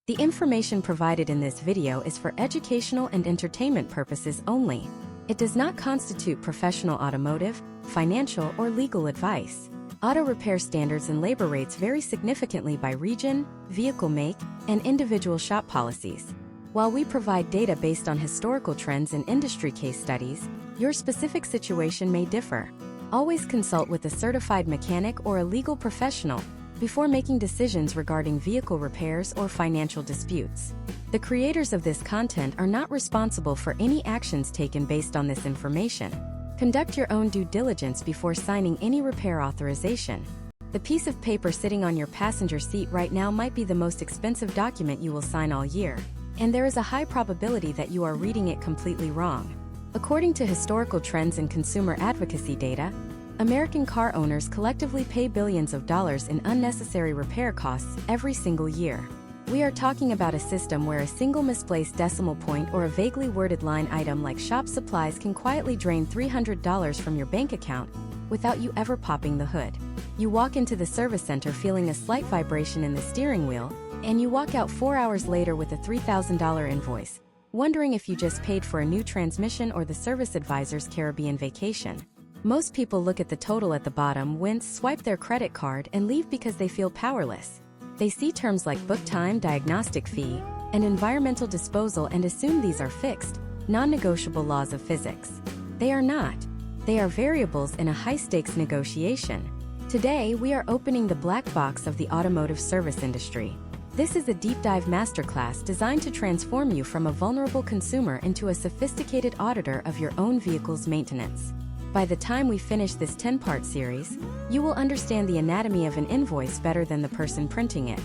The information provided in this video is for educational and entertainment purposes only. It does not constitute professional automotive, financial, or legal advice. Auto repair standards and labor rates vary significantly by region, vehicle make, and individual shop policies. While we provide data based on historical trends and industry case studies, your specific situation may differ. Always consult with a certified mechanic or a legal professional before making decisions regarding vehicle repairs or financial disputes. The creators of this content are not responsible for any actions taken based on this information. Conduct your own due diligence before signing any repair authorization. The piece of paper sitting on your passenger seat right now might be the most expensive document you will sign all year, and there is a high probability that you are reading it completely wrong. According to historical trends and consumer advocacy data, American car owners collectively pay billions of dollars in unnecessary repair costs every single year. We are talking about a system where a single misplaced decimal point or a vaguely worded line item like shop supplies can quietly drain $300 from your bank account without you ever popping the hood. You walk into the service center feeling a slight vibration in the steering wheel, and you walk out 4 hours later with a $3,000 invoice, wondering if you just paid for a new transmission or the service advisor's Caribbean vacation. Most people look at the total at the bottom, wince, swipe their credit card, and leave because they feel powerless. They see terms like book time, diagnostic fee, and environmental disposal and assume these are fixed, non-negotiable laws of physics. They are not. They are variables in a high-stakes negotiation. Today, we are opening the black box of the automotive service industry. This is a deep dive masterclass designed to transform you from a vulnerable consumer into a sophisticated auditor of your own vehicle's maintenance. By the time we finish this 10-part series, you will understand the anatomy of an invoice better than the person printing it.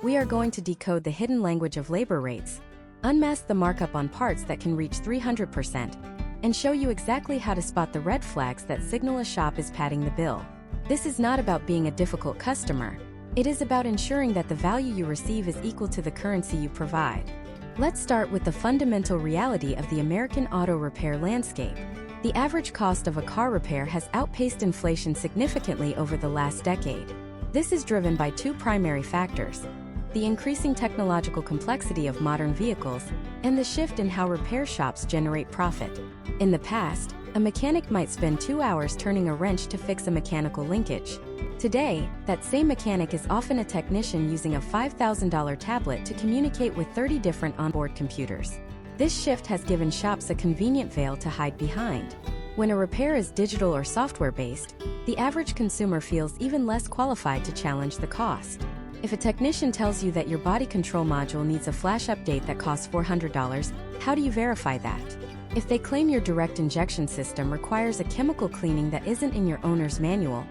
We are going to decode the hidden language of labor rates, unmask the markup on parts that can reach 300%, and show you exactly how to spot the red flags that signal a shop is padding the bill. This is not about being a difficult customer. It is about ensuring that the value you receive is equal to the currency you provide. Let's start with the fundamental reality of the American auto repair landscape. The average cost of a car repair has outpaced inflation significantly over the last decade. This is driven by two primary factors: the increasing technological complexity of modern vehicles and the shift in how repair shops generate profit. In the past, a mechanic might spend 2 hours turning a wrench to fix a mechanical linkage. Today, that same mechanic is often a technician using a $5,000 tablet to communicate with 30 different onboard computers. This shift has given shops a convenient veil to hide behind. When a repair is digital or software-based, the average consumer feels even less qualified to challenge the cost. If a technician tells you that your body control module needs a flash update that costs $400, how do you verify that? If they claim your direct injection system requires a chemical cleaning that isn't in your owner's manual,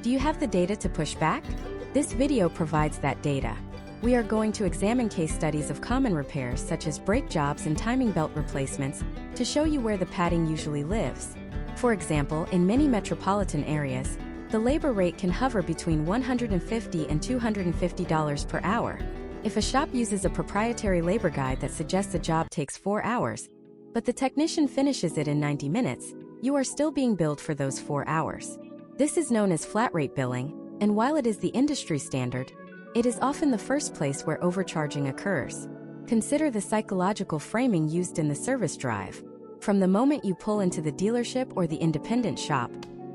do you have the data to push back? This video provides that data. We are going to examine case studies of common repairs such as brake jobs and timing belt replacements to show you where the padding usually lives. For example, in many metropolitan areas, the labor rate can hover between $150 and $250 per hour. If a shop uses a proprietary labor guide that suggests a job takes 4 hours, but the technician finishes it in 90 minutes, you are still being billed for those 4 hours. This is known as flat rate billing, and while it is the industry standard, it is often the first place where overcharging occurs. Consider the psychological framing used in the service drive. From the moment you pull into the dealership or the independent shop,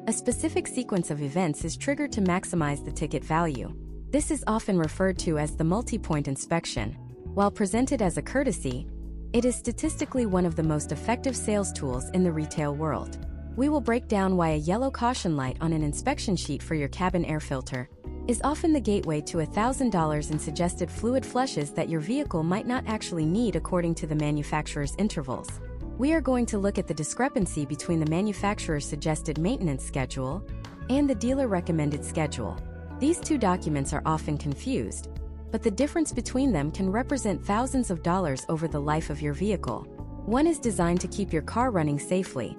a specific sequence of events is triggered to maximize the ticket value. This is often referred to as the multi-point inspection. While presented as a courtesy, it is statistically one of the most effective sales tools in the retail world. We will break down why a yellow caution light on an inspection sheet for your cabin air filter is often the gateway to $1,000 in suggested fluid flushes that your vehicle might not actually need according to the manufacturer's intervals. We are going to look at the discrepancy between the manufacturer's suggested maintenance schedule and the dealer recommended schedule. These two documents are often confused, but the difference between them can represent thousands of dollars over the life of your vehicle. One is designed to keep your car running safely.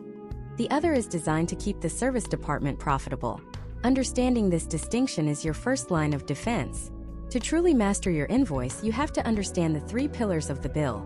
The other is designed to keep the service department profitable. Understanding this distinction is your first line of defense. To truly master your invoice, you have to understand the 3 pillars of the bill: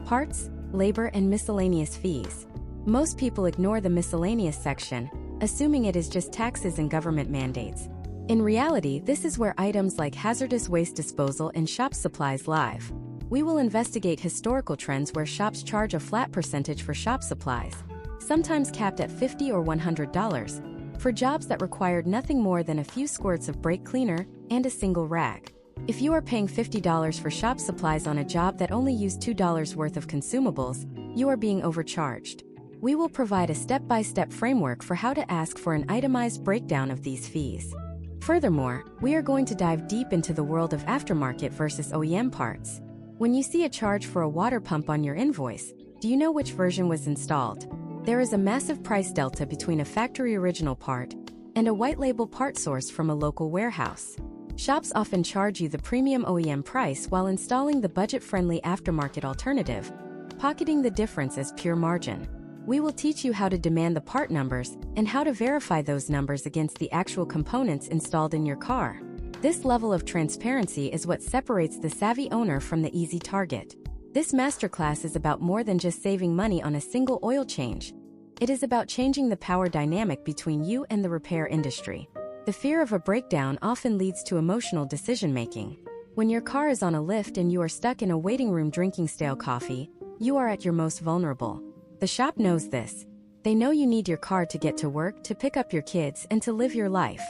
parts, labor, and miscellaneous fees. Most people ignore the miscellaneous section, assuming it is just taxes and government mandates. In reality, this is where items like hazardous waste disposal and shop supplies live. We will investigate historical trends where shops charge a flat percentage for shop supplies, sometimes capped at $50 or $100, for jobs that required nothing more than a few squirts of brake cleaner and a single rag. If you are paying $50 for shop supplies on a job that only used $2 worth of consumables, you are being overcharged. We will provide a step-by-step framework for how to ask for an itemized breakdown of these fees. Furthermore, we are going to dive deep into the world of aftermarket versus OEM parts. When you see a charge for a water pump on your invoice, do you know which version was installed? There is a massive price delta between a factory original part and a white label part source from a local warehouse. Shops often charge you the premium OEM price while installing the budget-friendly aftermarket alternative, pocketing the difference as pure margin. We will teach you how to demand the part numbers and how to verify those numbers against the actual components installed in your car. This level of transparency is what separates the savvy owner from the easy target. This masterclass is about more than just saving money on a single oil change. It is about changing the power dynamic between you and the repair industry. The fear of a breakdown often leads to emotional decision-making. When your car is on a lift and you are stuck in a waiting room drinking stale coffee, you are at your most vulnerable. The shop knows this. They know you need your car to get to work, to pick up your kids, and to live your life.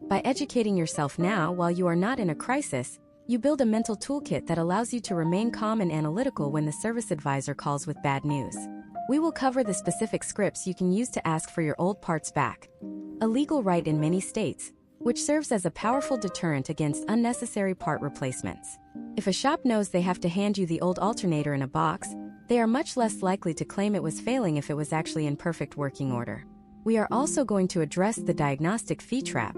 By educating yourself now while you are not in a crisis, you build a mental toolkit that allows you to remain calm and analytical when the service advisor calls with bad news. We will cover the specific scripts you can use to ask for your old parts back. A legal right in many states, which serves as a powerful deterrent against unnecessary part replacements. If a shop knows they have to hand you the old alternator in a box, they are much less likely to claim it was failing if it was actually in perfect working order. We are also going to address the diagnostic fee trap.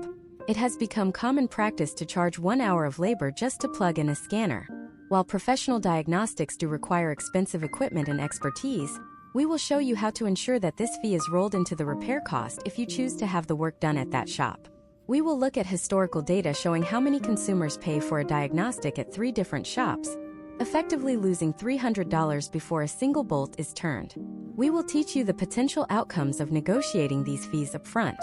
It has become common practice to charge 1 hour of labor just to plug in a scanner. While professional diagnostics do require expensive equipment and expertise, we will show you how to ensure that this fee is rolled into the repair cost if you choose to have the work done at that shop. We will look at historical data showing how many consumers pay for a diagnostic at 3 different shops, effectively losing $300 before a single bolt is turned. We will teach you the potential outcomes of negotiating these fees up front.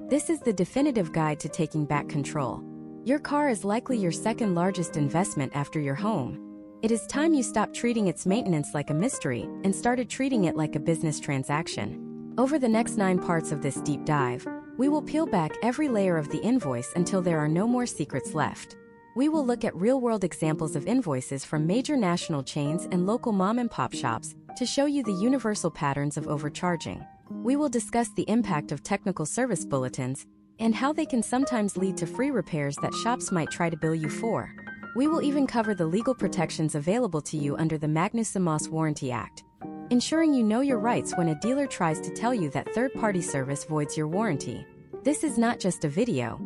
This is the definitive guide to taking back control. Your car is likely your second largest investment after your home. It is time you stopped treating its maintenance like a mystery and started treating it like a business transaction. Over the next 9 parts of this deep dive, we will peel back every layer of the invoice until there are no more secrets left. We will look at real-world examples of invoices from major national chains and local mom-and-pop shops to show you the universal patterns of overcharging. We will discuss the impact of technical service bulletins and how they can sometimes lead to free repairs that shops might try to bill you for. We will even cover the legal protections available to you under the Magnuson-Moss Warranty Act, ensuring you know your rights when a dealer tries to tell you that third-party service voids your warranty. This is not just a video.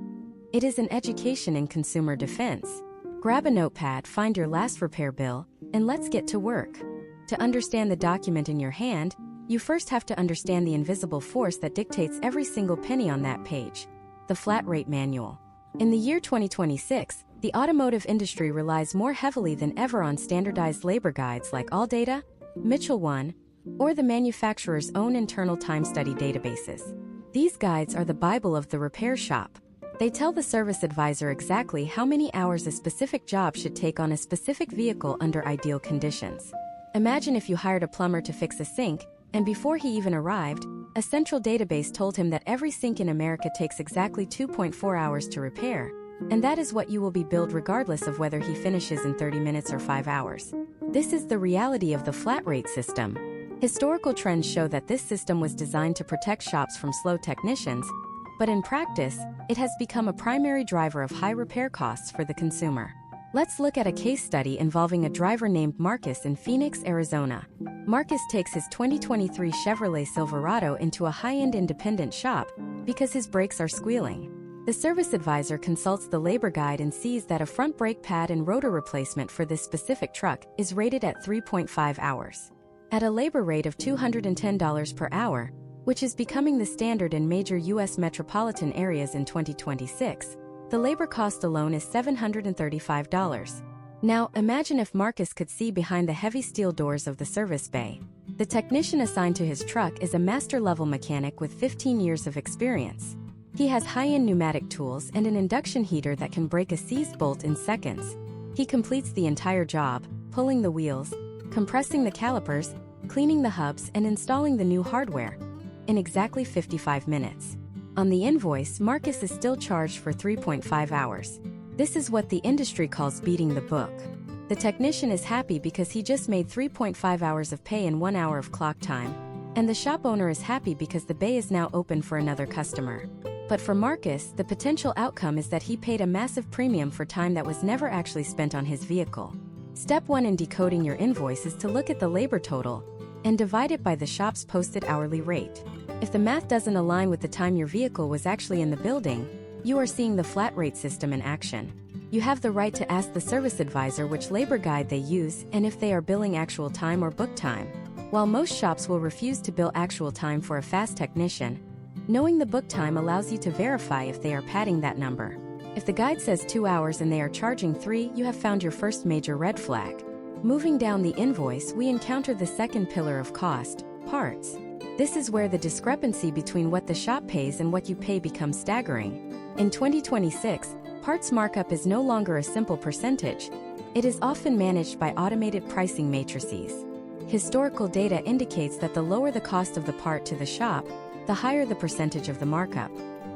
It is an education in consumer defense. Grab a notepad, find your last repair bill, and let's get to work. To understand the document in your hand, you first have to understand the invisible force that dictates every single penny on that page: the flat rate manual. In the year 2026, the automotive industry relies more heavily than ever on standardized labor guides like ALLDATA, Mitchell 1, or the manufacturer's own internal time study databases. These guides are the Bible of the repair shop. They tell the service advisor exactly how many hours a specific job should take on a specific vehicle under ideal conditions. Imagine if you hired a plumber to fix a sink, and before he even arrived, a central database told him that every sink in America takes exactly 2.4 hours to repair, and that is what you will be billed regardless of whether he finishes in 30 minutes or 5 hours. This is the reality of the flat rate system. Historical trends show that this system was designed to protect shops from slow technicians, but in practice, it has become a primary driver of high repair costs for the consumer. Let's look at a case study involving a driver named Marcus in Phoenix, Arizona. Marcus takes his 2023 Chevrolet Silverado into a high-end independent shop because his brakes are squealing. The service advisor consults the labor guide and sees that a front brake pad and rotor replacement for this specific truck is rated at 3.5 hours. At a labor rate of $210 per hour, which is becoming the standard in major U.S. metropolitan areas in 2026, the labor cost alone is $735. Now, imagine if Marcus could see behind the heavy steel doors of the service bay. The technician assigned to his truck is a master-level mechanic with 15 years of experience. He has high-end pneumatic tools and an induction heater that can break a seized bolt in seconds. He completes the entire job, pulling the wheels, compressing the calipers, cleaning the hubs, and installing the new hardware in exactly 55 minutes. On the invoice, Marcus is still charged for 3.5 hours. This is what the industry calls beating the book. The technician is happy because he just made 3.5 hours of pay in 1 hour of clock time, and the shop owner is happy because the bay is now open for another customer. But for Marcus, the potential outcome is that he paid a massive premium for time that was never actually spent on his vehicle. Step 1 in decoding your invoice is to look at the labor total and divide it by the shop's posted hourly rate. If the math doesn't align with the time your vehicle was actually in the building, you are seeing the flat rate system in action. You have the right to ask the service advisor which labor guide they use and if they are billing actual time or book time. While most shops will refuse to bill actual time for a fast technician, knowing the book time allows you to verify if they are padding that number. If the guide says 2 hours and they are charging 3, you have found your first major red flag. Moving down the invoice, we encounter the second pillar of cost, parts. This is where the discrepancy between what the shop pays and what you pay becomes staggering. In 2026, parts markup is no longer a simple percentage. It is often managed by automated pricing matrices. Historical data indicates that the lower the cost of the part to the shop, the higher the percentage of the markup.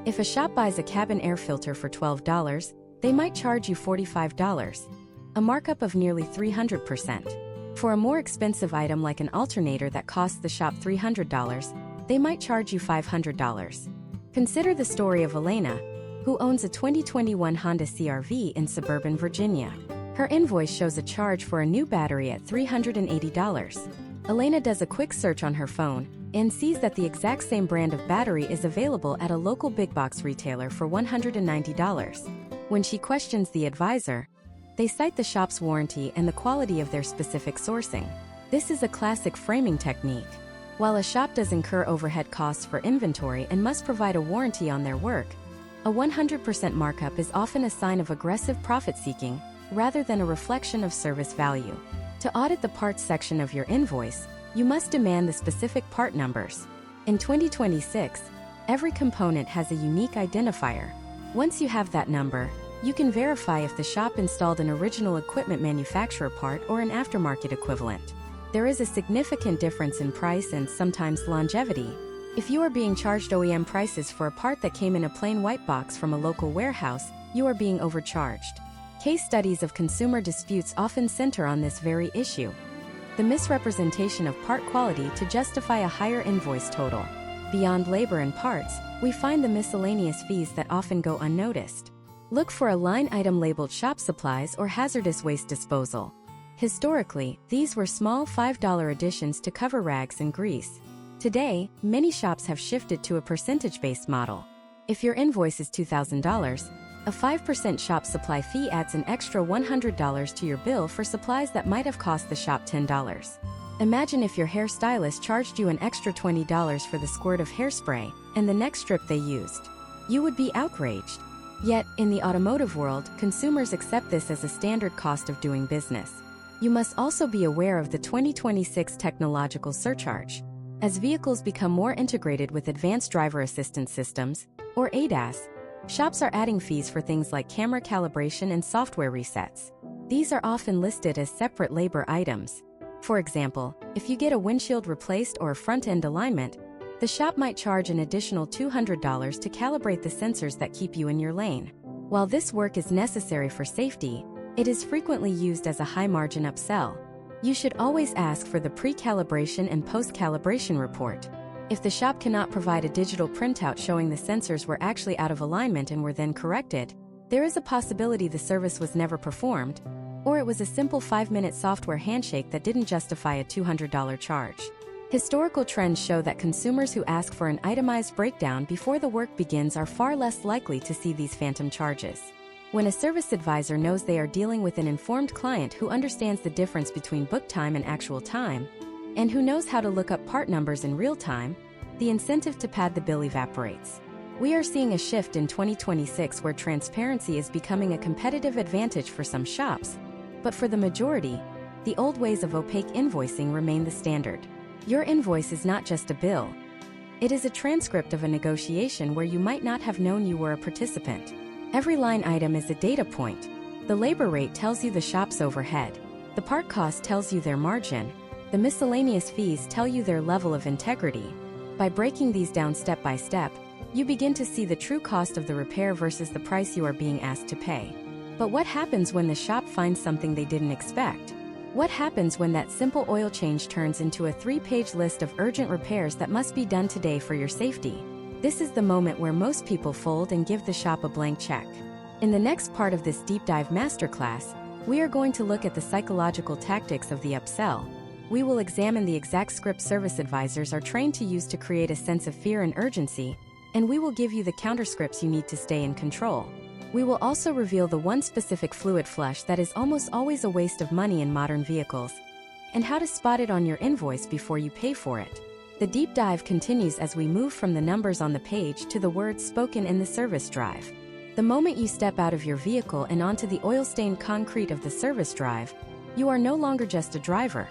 If a shop buys a cabin air filter for $12, they might charge you $45, a markup of nearly 300%. For a more expensive item like an alternator that costs the shop $300, they might charge you $500. Consider the story of Elena, who owns a 2021 Honda CR-V in suburban Virginia. Her invoice shows a charge for a new battery at $380. Elena does a quick search on her phone and sees that the exact same brand of battery is available at a local big box retailer for $190. When she questions the advisor, they cite the shop's warranty and the quality of their specific sourcing. This is a classic framing technique. While a shop does incur overhead costs for inventory and must provide a warranty on their work, a 100% markup is often a sign of aggressive profit-seeking rather than a reflection of service value. To audit the parts section of your invoice, you must demand the specific part numbers. In 2026, every component has a unique identifier. Once you have that number, you can verify if the shop installed an original equipment manufacturer part or an aftermarket equivalent. There is a significant difference in price and sometimes longevity. If you are being charged OEM prices for a part that came in a plain white box from a local warehouse, you are being overcharged. Case studies of consumer disputes often center on this very issue: the misrepresentation of part quality to justify a higher invoice total. Beyond labor and parts, we find the miscellaneous fees that often go unnoticed. Look for a line item labeled shop supplies or hazardous waste disposal. Historically, these were small $5 additions to cover rags and grease. Today, many shops have shifted to a percentage-based model. If your invoice is $2,000, a 5% shop supply fee adds an extra $100 to your bill for supplies that might have cost the shop $10. Imagine if your hairstylist charged you an extra $20 for the squirt of hairspray and the next strip they used. You would be outraged. Yet, in the automotive world, consumers accept this as a standard cost of doing business. You must also be aware of the 2026 technological surcharge. As vehicles become more integrated with advanced driver assistance systems, or ADAS, shops are adding fees for things like camera calibration and software resets. These are often listed as separate labor items. For example, if you get a windshield replaced or a front-end alignment, the shop might charge an additional $200 to calibrate the sensors that keep you in your lane. While this work is necessary for safety, it is frequently used as a high-margin upsell. You should always ask for the pre-calibration and post-calibration report. If the shop cannot provide a digital printout showing the sensors were actually out of alignment and were then corrected, there is a possibility the service was never performed, or it was a simple 5-minute software handshake that didn't justify a $200 charge. Historical trends show that consumers who ask for an itemized breakdown before the work begins are far less likely to see these phantom charges. When a service advisor knows they are dealing with an informed client who understands the difference between book time and actual time, and who knows how to look up part numbers in real time, the incentive to pad the bill evaporates. We are seeing a shift in 2026 where transparency is becoming a competitive advantage for some shops, but for the majority, the old ways of opaque invoicing remain the standard. Your invoice is not just a bill. It is a transcript of a negotiation where you might not have known you were a participant. Every line item is a data point. The labor rate tells you the shop's overhead. The part cost tells you their margin. The miscellaneous fees tell you their level of integrity. By breaking these down step by step, you begin to see the true cost of the repair versus the price you are being asked to pay. But what happens when the shop finds something they didn't expect? What happens when that simple oil change turns into a 3-page list of urgent repairs that must be done today for your safety? This is the moment where most people fold and give the shop a blank check. In the next part of this deep dive masterclass, we are going to look at the psychological tactics of the upsell. We will examine the exact script service advisors are trained to use to create a sense of fear and urgency, and we will give you the counterscripts you need to stay in control. We will also reveal the one specific fluid flush that is almost always a waste of money in modern vehicles, and how to spot it on your invoice before you pay for it. The deep dive continues as we move from the numbers on the page to the words spoken in the service drive. The moment you step out of your vehicle and onto the oil-stained concrete of the service drive, you are no longer just a driver.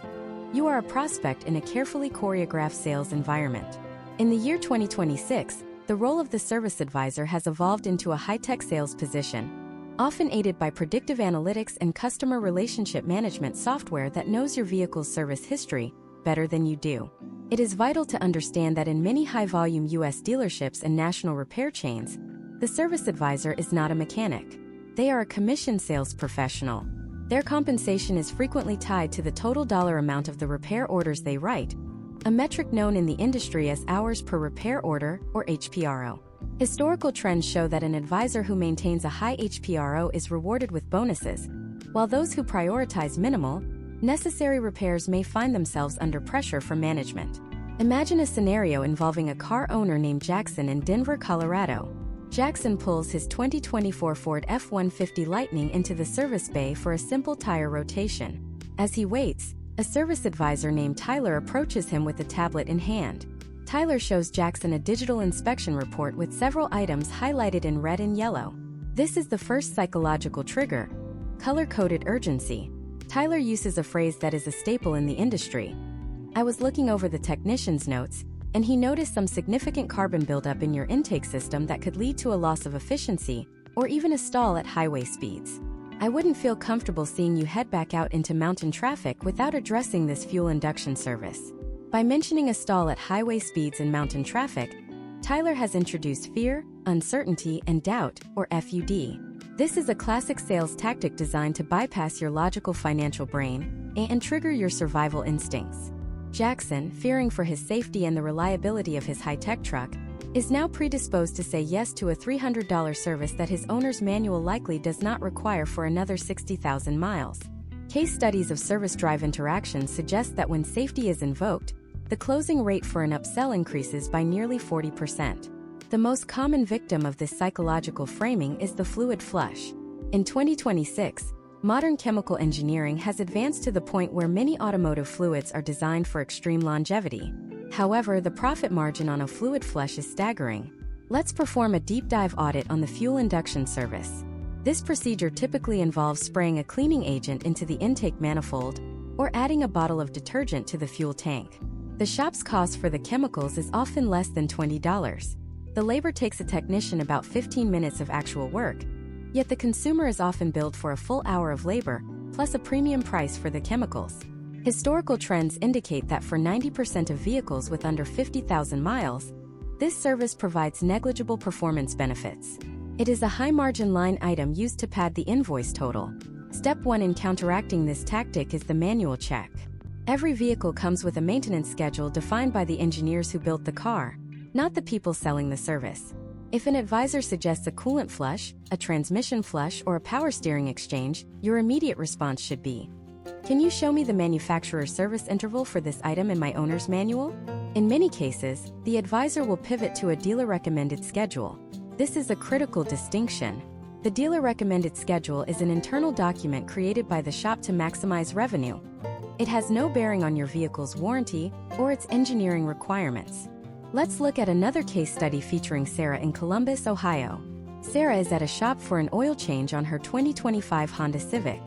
You are a prospect in a carefully choreographed sales environment. In the year 2026, the role of the service advisor has evolved into a high-tech sales position, often aided by predictive analytics and customer relationship management software that knows your vehicle's service history better than you do. It is vital to understand that in many high-volume U.S. dealerships and national repair chains, the service advisor is not a mechanic. They are a commissioned sales professional. Their compensation is frequently tied to the total dollar amount of the repair orders they write, a metric known in the industry as hours per repair order, or HPRO. Historical trends show that an advisor who maintains a high HPRO is rewarded with bonuses, while those who prioritize minimal, necessary repairs may find themselves under pressure from management. Imagine a scenario involving a car owner named Jackson in Denver, Colorado. Jackson pulls his 2024 Ford F-150 Lightning into the service bay for a simple tire rotation. As he waits, a service advisor named Tyler approaches him with a tablet in hand. Tyler shows Jackson a digital inspection report with several items highlighted in red and yellow. This is the first psychological trigger: color-coded urgency. Tyler uses a phrase that is a staple in the industry. "I was looking over the technician's notes, and he noticed some significant carbon buildup in your intake system that could lead to a loss of efficiency, or even a stall at highway speeds. I wouldn't feel comfortable seeing you head back out into mountain traffic without addressing this fuel induction service." By mentioning a stall at highway speeds and mountain traffic, Tyler has introduced fear, uncertainty, and doubt, or FUD. This is a classic sales tactic designed to bypass your logical financial brain and trigger your survival instincts. Jackson, fearing for his safety and the reliability of his high-tech truck, is now predisposed to say yes to a $300 service that his owner's manual likely does not require for another 60,000 miles. Case studies of service drive interactions suggest that when safety is invoked, the closing rate for an upsell increases by nearly 40%. The most common victim of this psychological framing is the fluid flush. In 2026, modern chemical engineering has advanced to the point where many automotive fluids are designed for extreme longevity. However, the profit margin on a fluid flush is staggering. Let's perform a deep dive audit on the fuel induction service. This procedure typically involves spraying a cleaning agent into the intake manifold or adding a bottle of detergent to the fuel tank. The shop's cost for the chemicals is often less than $20. The labor takes a technician about 15 minutes of actual work, yet the consumer is often billed for a full hour of labor, plus a premium price for the chemicals. Historical trends indicate that for 90% of vehicles with under 50,000 miles, this service provides negligible performance benefits. It is a high-margin line item used to pad the invoice total. Step 1 in counteracting this tactic is the manual check. Every vehicle comes with a maintenance schedule defined by the engineers who built the car, not the people selling the service. If an advisor suggests a coolant flush, a transmission flush, or a power steering exchange, your immediate response should be, "Can you show me the manufacturer's service interval for this item in my owner's manual?" In many cases, the advisor will pivot to a dealer-recommended schedule. This is a critical distinction. The dealer-recommended schedule is an internal document created by the shop to maximize revenue. It has no bearing on your vehicle's warranty or its engineering requirements. Let's look at another case study featuring Sarah in Columbus, Ohio. Sarah is at a shop for an oil change on her 2025 Honda Civic.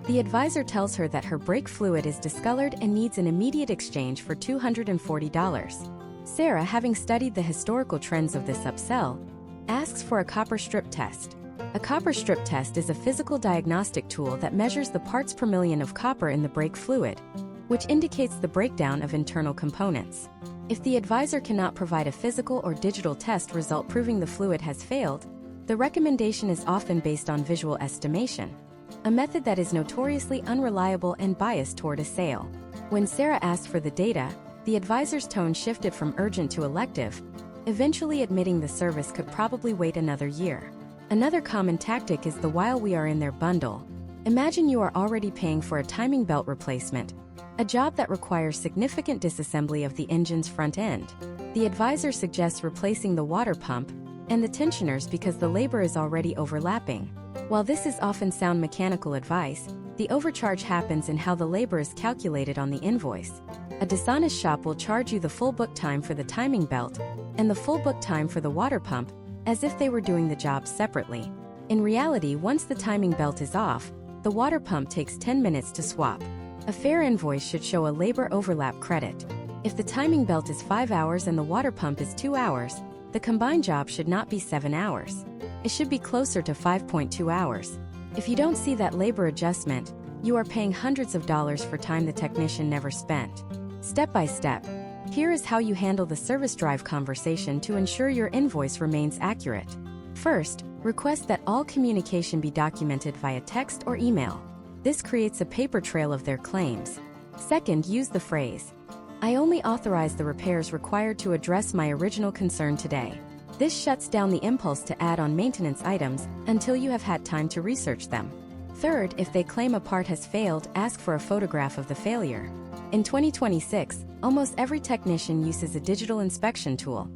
The advisor tells her that her brake fluid is discolored and needs an immediate exchange for $240. Sarah, having studied the historical trends of this upsell, asks for a copper strip test. A copper strip test is a physical diagnostic tool that measures the parts per million of copper in the brake fluid, which indicates the breakdown of internal components. If the advisor cannot provide a physical or digital test result proving the fluid has failed, the recommendation is often based on visual estimation, a method that is notoriously unreliable and biased toward a sale. When Sarah asked for the data, the advisor's tone shifted from urgent to elective, eventually admitting the service could probably wait another year. Another common tactic is the "while we are in there" bundle. Imagine you are already paying for a timing belt replacement, a job that requires significant disassembly of the engine's front end. The advisor suggests replacing the water pump and the tensioners because the labor is already overlapping. While this is often sound mechanical advice, the overcharge happens in how the labor is calculated on the invoice. A dishonest shop will charge you the full book time for the timing belt and the full book time for the water pump, as if they were doing the job separately. In reality, once the timing belt is off, the water pump takes 10 minutes to swap. A fair invoice should show a labor overlap credit. If the timing belt is 5 hours and the water pump is 2 hours, the combined job should not be 7 hours. It should be closer to 5.2 hours. If you don't see that labor adjustment, you are paying hundreds of dollars for time the technician never spent. Step by step, here is how you handle the service drive conversation to ensure your invoice remains accurate. First, request that all communication be documented via text or email. This creates a paper trail of their claims. Second, use the phrase, "I only authorize the repairs required to address my original concern today." This shuts down the impulse to add on maintenance items until you have had time to research them. Third, if they claim a part has failed, ask for a photograph of the failure. In 2026, almost every technician uses a digital inspection tool.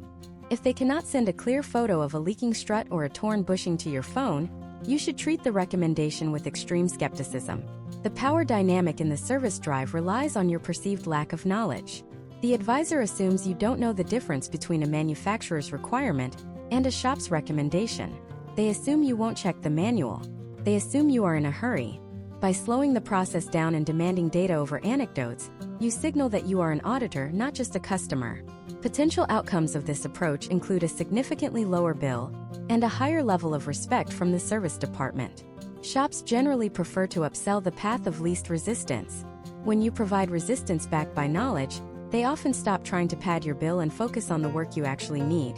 If they cannot send a clear photo of a leaking strut or a torn bushing to your phone, you should treat the recommendation with extreme skepticism. The power dynamic in the service drive relies on your perceived lack of knowledge. The advisor assumes you don't know the difference between a manufacturer's requirement and a shop's recommendation. They assume you won't check the manual. They assume you are in a hurry. By slowing the process down and demanding data over anecdotes, you signal that you are an auditor, not just a customer. Potential outcomes of this approach include a significantly lower bill and a higher level of respect from the service department. Shops generally prefer to upsell the path of least resistance. When you provide resistance backed by knowledge, they often stop trying to pad your bill and focus on the work you actually need.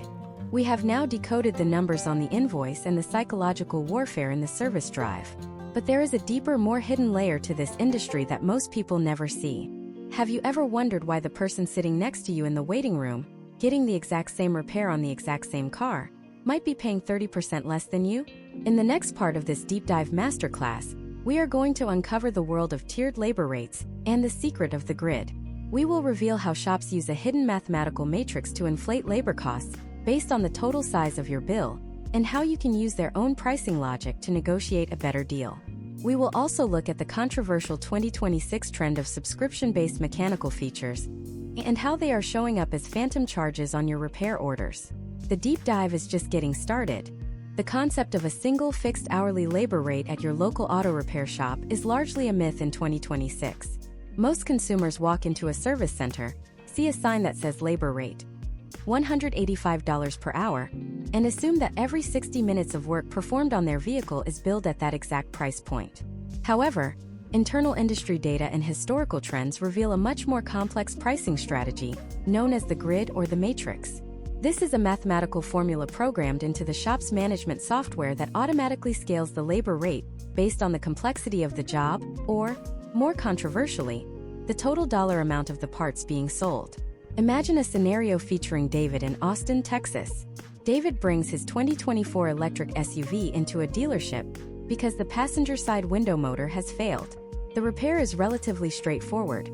We have now decoded the numbers on the invoice and the psychological warfare in the service drive. But there is a deeper, more hidden layer to this industry that most people never see. Have you ever wondered why the person sitting next to you in the waiting room, getting the exact same repair on the exact same car, might be paying 30% less than you? In the next part of this deep dive masterclass, we are going to uncover the world of tiered labor rates and the secret of the grid. We will reveal how shops use a hidden mathematical matrix to inflate labor costs based on the total size of your bill, and how you can use their own pricing logic to negotiate a better deal. We will also look at the controversial 2026 trend of subscription-based mechanical features and how they are showing up as phantom charges on your repair orders. The deep dive is just getting started. The concept of a single fixed hourly labor rate at your local auto repair shop is largely a myth in 2026. Most consumers walk into a service center, see a sign that says labor rate, $185 per hour, and assume that every 60 minutes of work performed on their vehicle is billed at that exact price point. However, internal industry data and historical trends reveal a much more complex pricing strategy, known as the grid or the matrix. This is a mathematical formula programmed into the shop's management software that automatically scales the labor rate based on the complexity of the job, or, more controversially, the total dollar amount of the parts being sold. Imagine a scenario featuring David in Austin, Texas. David brings his 2024 electric SUV into a dealership because the passenger side window motor has failed. The repair is relatively straightforward.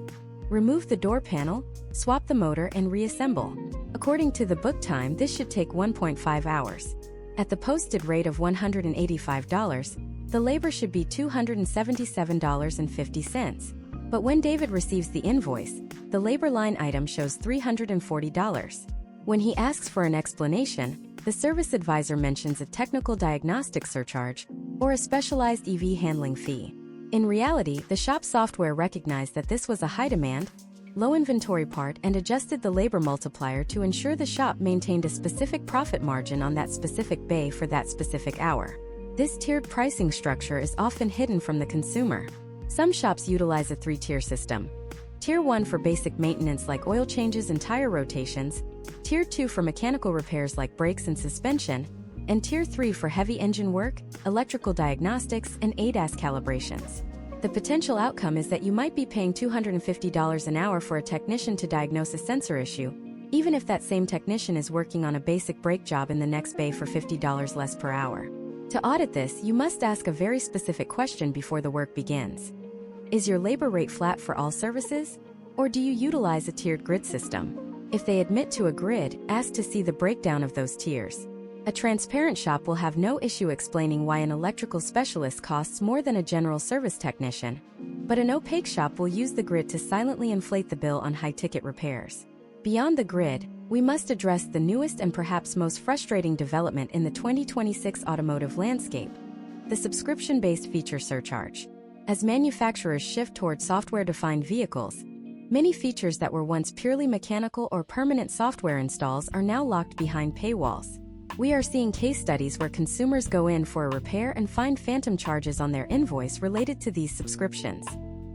Remove the door panel, swap the motor, and reassemble. According to the book time, this should take 1.5 hours. At the posted rate of $185, the labor should be $277.50. But when David receives the invoice, the labor line item shows $340. When he asks for an explanation, the service advisor mentions a technical diagnostic surcharge or a specialized EV handling fee. In reality, the shop software recognized that this was a high-demand, low-inventory part and adjusted the labor multiplier to ensure the shop maintained a specific profit margin on that specific bay for that specific hour. This tiered pricing structure is often hidden from the consumer. Some shops utilize a three-tier system. Tier 1 for basic maintenance like oil changes and tire rotations, Tier 2 for mechanical repairs like brakes and suspension, and Tier 3 for heavy engine work, electrical diagnostics, and ADAS calibrations. The potential outcome is that you might be paying $250 an hour for a technician to diagnose a sensor issue, even if that same technician is working on a basic brake job in the next bay for $50 less per hour. To audit this, you must ask a very specific question before the work begins. Is your labor rate flat for all services? Or do you utilize a tiered grid system? If they admit to a grid, ask to see the breakdown of those tiers. A transparent shop will have no issue explaining why an electrical specialist costs more than a general service technician. But an opaque shop will use the grid to silently inflate the bill on high-ticket repairs. Beyond the grid, we must address the newest and perhaps most frustrating development in the 2026 automotive landscape: the subscription-based feature surcharge. As manufacturers shift toward software-defined vehicles, many features that were once purely mechanical or permanent software installs are now locked behind paywalls. We are seeing case studies where consumers go in for a repair and find phantom charges on their invoice related to these subscriptions.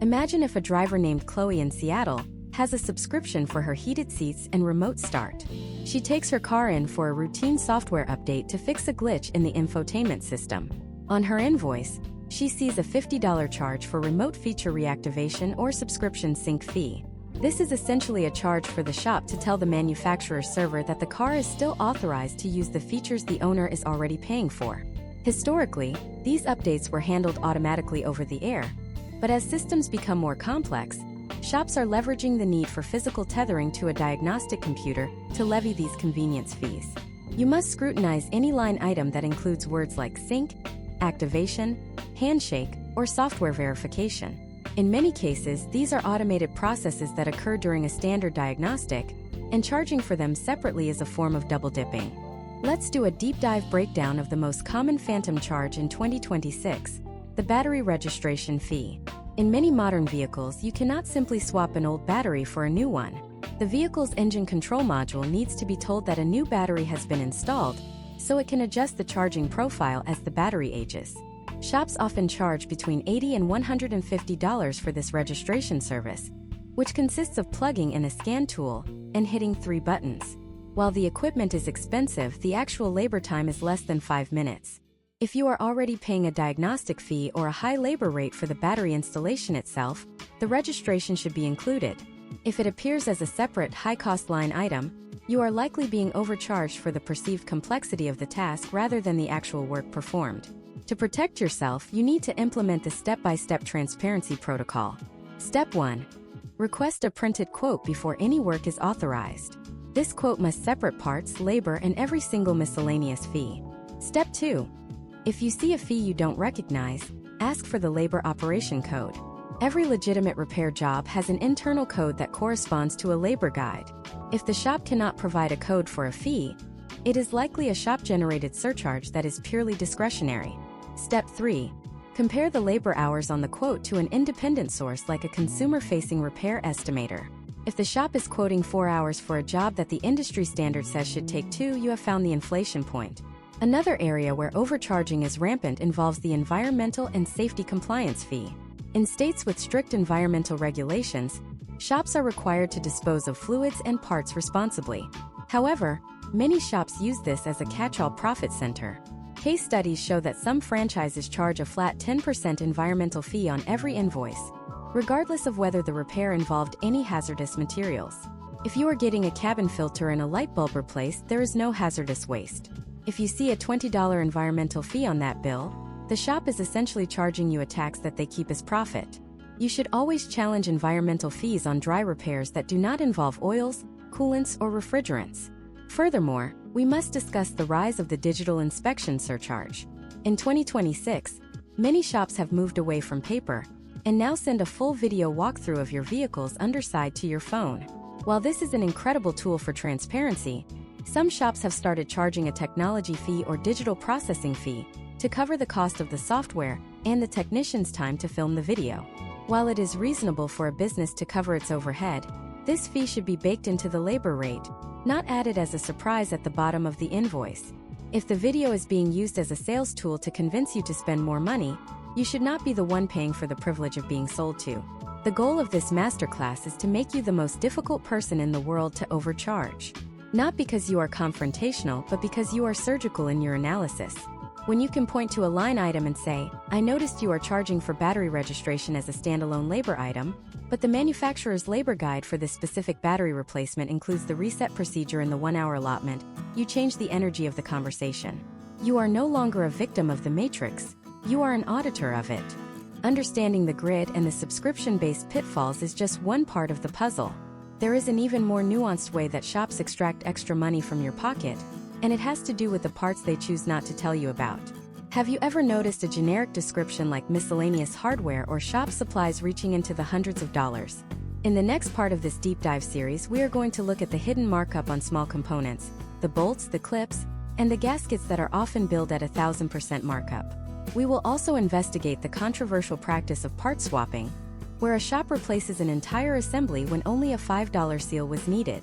Imagine if a driver named Chloe in Seattle has a subscription for her heated seats and remote start. She takes her car in for a routine software update to fix a glitch in the infotainment system. On her invoice, she sees a $50 charge for remote feature reactivation or subscription sync fee. This is essentially a charge for the shop to tell the manufacturer's server that the car is still authorized to use the features the owner is already paying for. Historically, these updates were handled automatically over the air, but as systems become more complex, shops are leveraging the need for physical tethering to a diagnostic computer to levy these convenience fees. You must scrutinize any line item that includes words like sync, activation, handshake, or software verification. In many cases, these are automated processes that occur during a standard diagnostic, and charging for them separately is a form of double dipping. Let's do a deep dive breakdown of the most common phantom charge in 2026, the battery registration fee. In many modern vehicles, you cannot simply swap an old battery for a new one. The vehicle's engine control module needs to be told that a new battery has been installed, so it can adjust the charging profile as the battery ages. Shops often charge between $80 and $150 for this registration service, which consists of plugging in a scan tool and hitting 3 buttons. While the equipment is expensive, the actual labor time is less than 5 minutes. If you are already paying a diagnostic fee or a high labor rate for the battery installation itself, the registration should be included. If it appears as a separate, high-cost line item, you are likely being overcharged for the perceived complexity of the task rather than the actual work performed. To protect yourself, you need to implement the step-by-step transparency protocol. Step 1. Request a printed quote before any work is authorized. This quote must separate parts, labor, and every single miscellaneous fee. Step 2. If you see a fee you don't recognize, ask for the labor operation code. Every legitimate repair job has an internal code that corresponds to a labor guide. If the shop cannot provide a code for a fee, it is likely a shop-generated surcharge that is purely discretionary. Step 3. Compare the labor hours on the quote to an independent source like a consumer-facing repair estimator. If the shop is quoting 4 hours for a job that the industry standard says should take 2, you have found the inflation point. Another area where overcharging is rampant involves the environmental and safety compliance fee. In states with strict environmental regulations, shops are required to dispose of fluids and parts responsibly. However, many shops use this as a catch-all profit center. Case studies show that some franchises charge a flat 10% environmental fee on every invoice, regardless of whether the repair involved any hazardous materials. If you are getting a cabin filter and a light bulb replaced, there is no hazardous waste. If you see a $20 environmental fee on that bill, the shop is essentially charging you a tax that they keep as profit. You should always challenge environmental fees on dry repairs that do not involve oils, coolants, or refrigerants. Furthermore, we must discuss the rise of the digital inspection surcharge. In 2026, many shops have moved away from paper and now send a full video walkthrough of your vehicle's underside to your phone. While this is an incredible tool for transparency, some shops have started charging a technology fee or digital processing fee to cover the cost of the software and the technician's time to film the video. While it is reasonable for a business to cover its overhead, this fee should be baked into the labor rate, not added as a surprise at the bottom of the invoice. If the video is being used as a sales tool to convince you to spend more money, you should not be the one paying for the privilege of being sold to. The goal of this masterclass is to make you the most difficult person in the world to overcharge. Not because you are confrontational, but because you are surgical in your analysis. When you can point to a line item and say, "I noticed you are charging for battery registration as a standalone labor item, but the manufacturer's labor guide for this specific battery replacement includes the reset procedure in the 1-hour allotment," you change the energy of the conversation. You are no longer a victim of the matrix, you are an auditor of it. Understanding the grid and the subscription-based pitfalls is just one part of the puzzle. There is an even more nuanced way that shops extract extra money from your pocket, and it has to do with the parts they choose not to tell you about. Have you ever noticed a generic description like miscellaneous hardware or shop supplies reaching into the hundreds of dollars? In the next part of this deep dive series, we are going to look at the hidden markup on small components, the bolts, the clips, and the gaskets that are often billed at 1,000% markup. We will also investigate the controversial practice of part swapping, where a shop replaces an entire assembly when only a $5 seal was needed.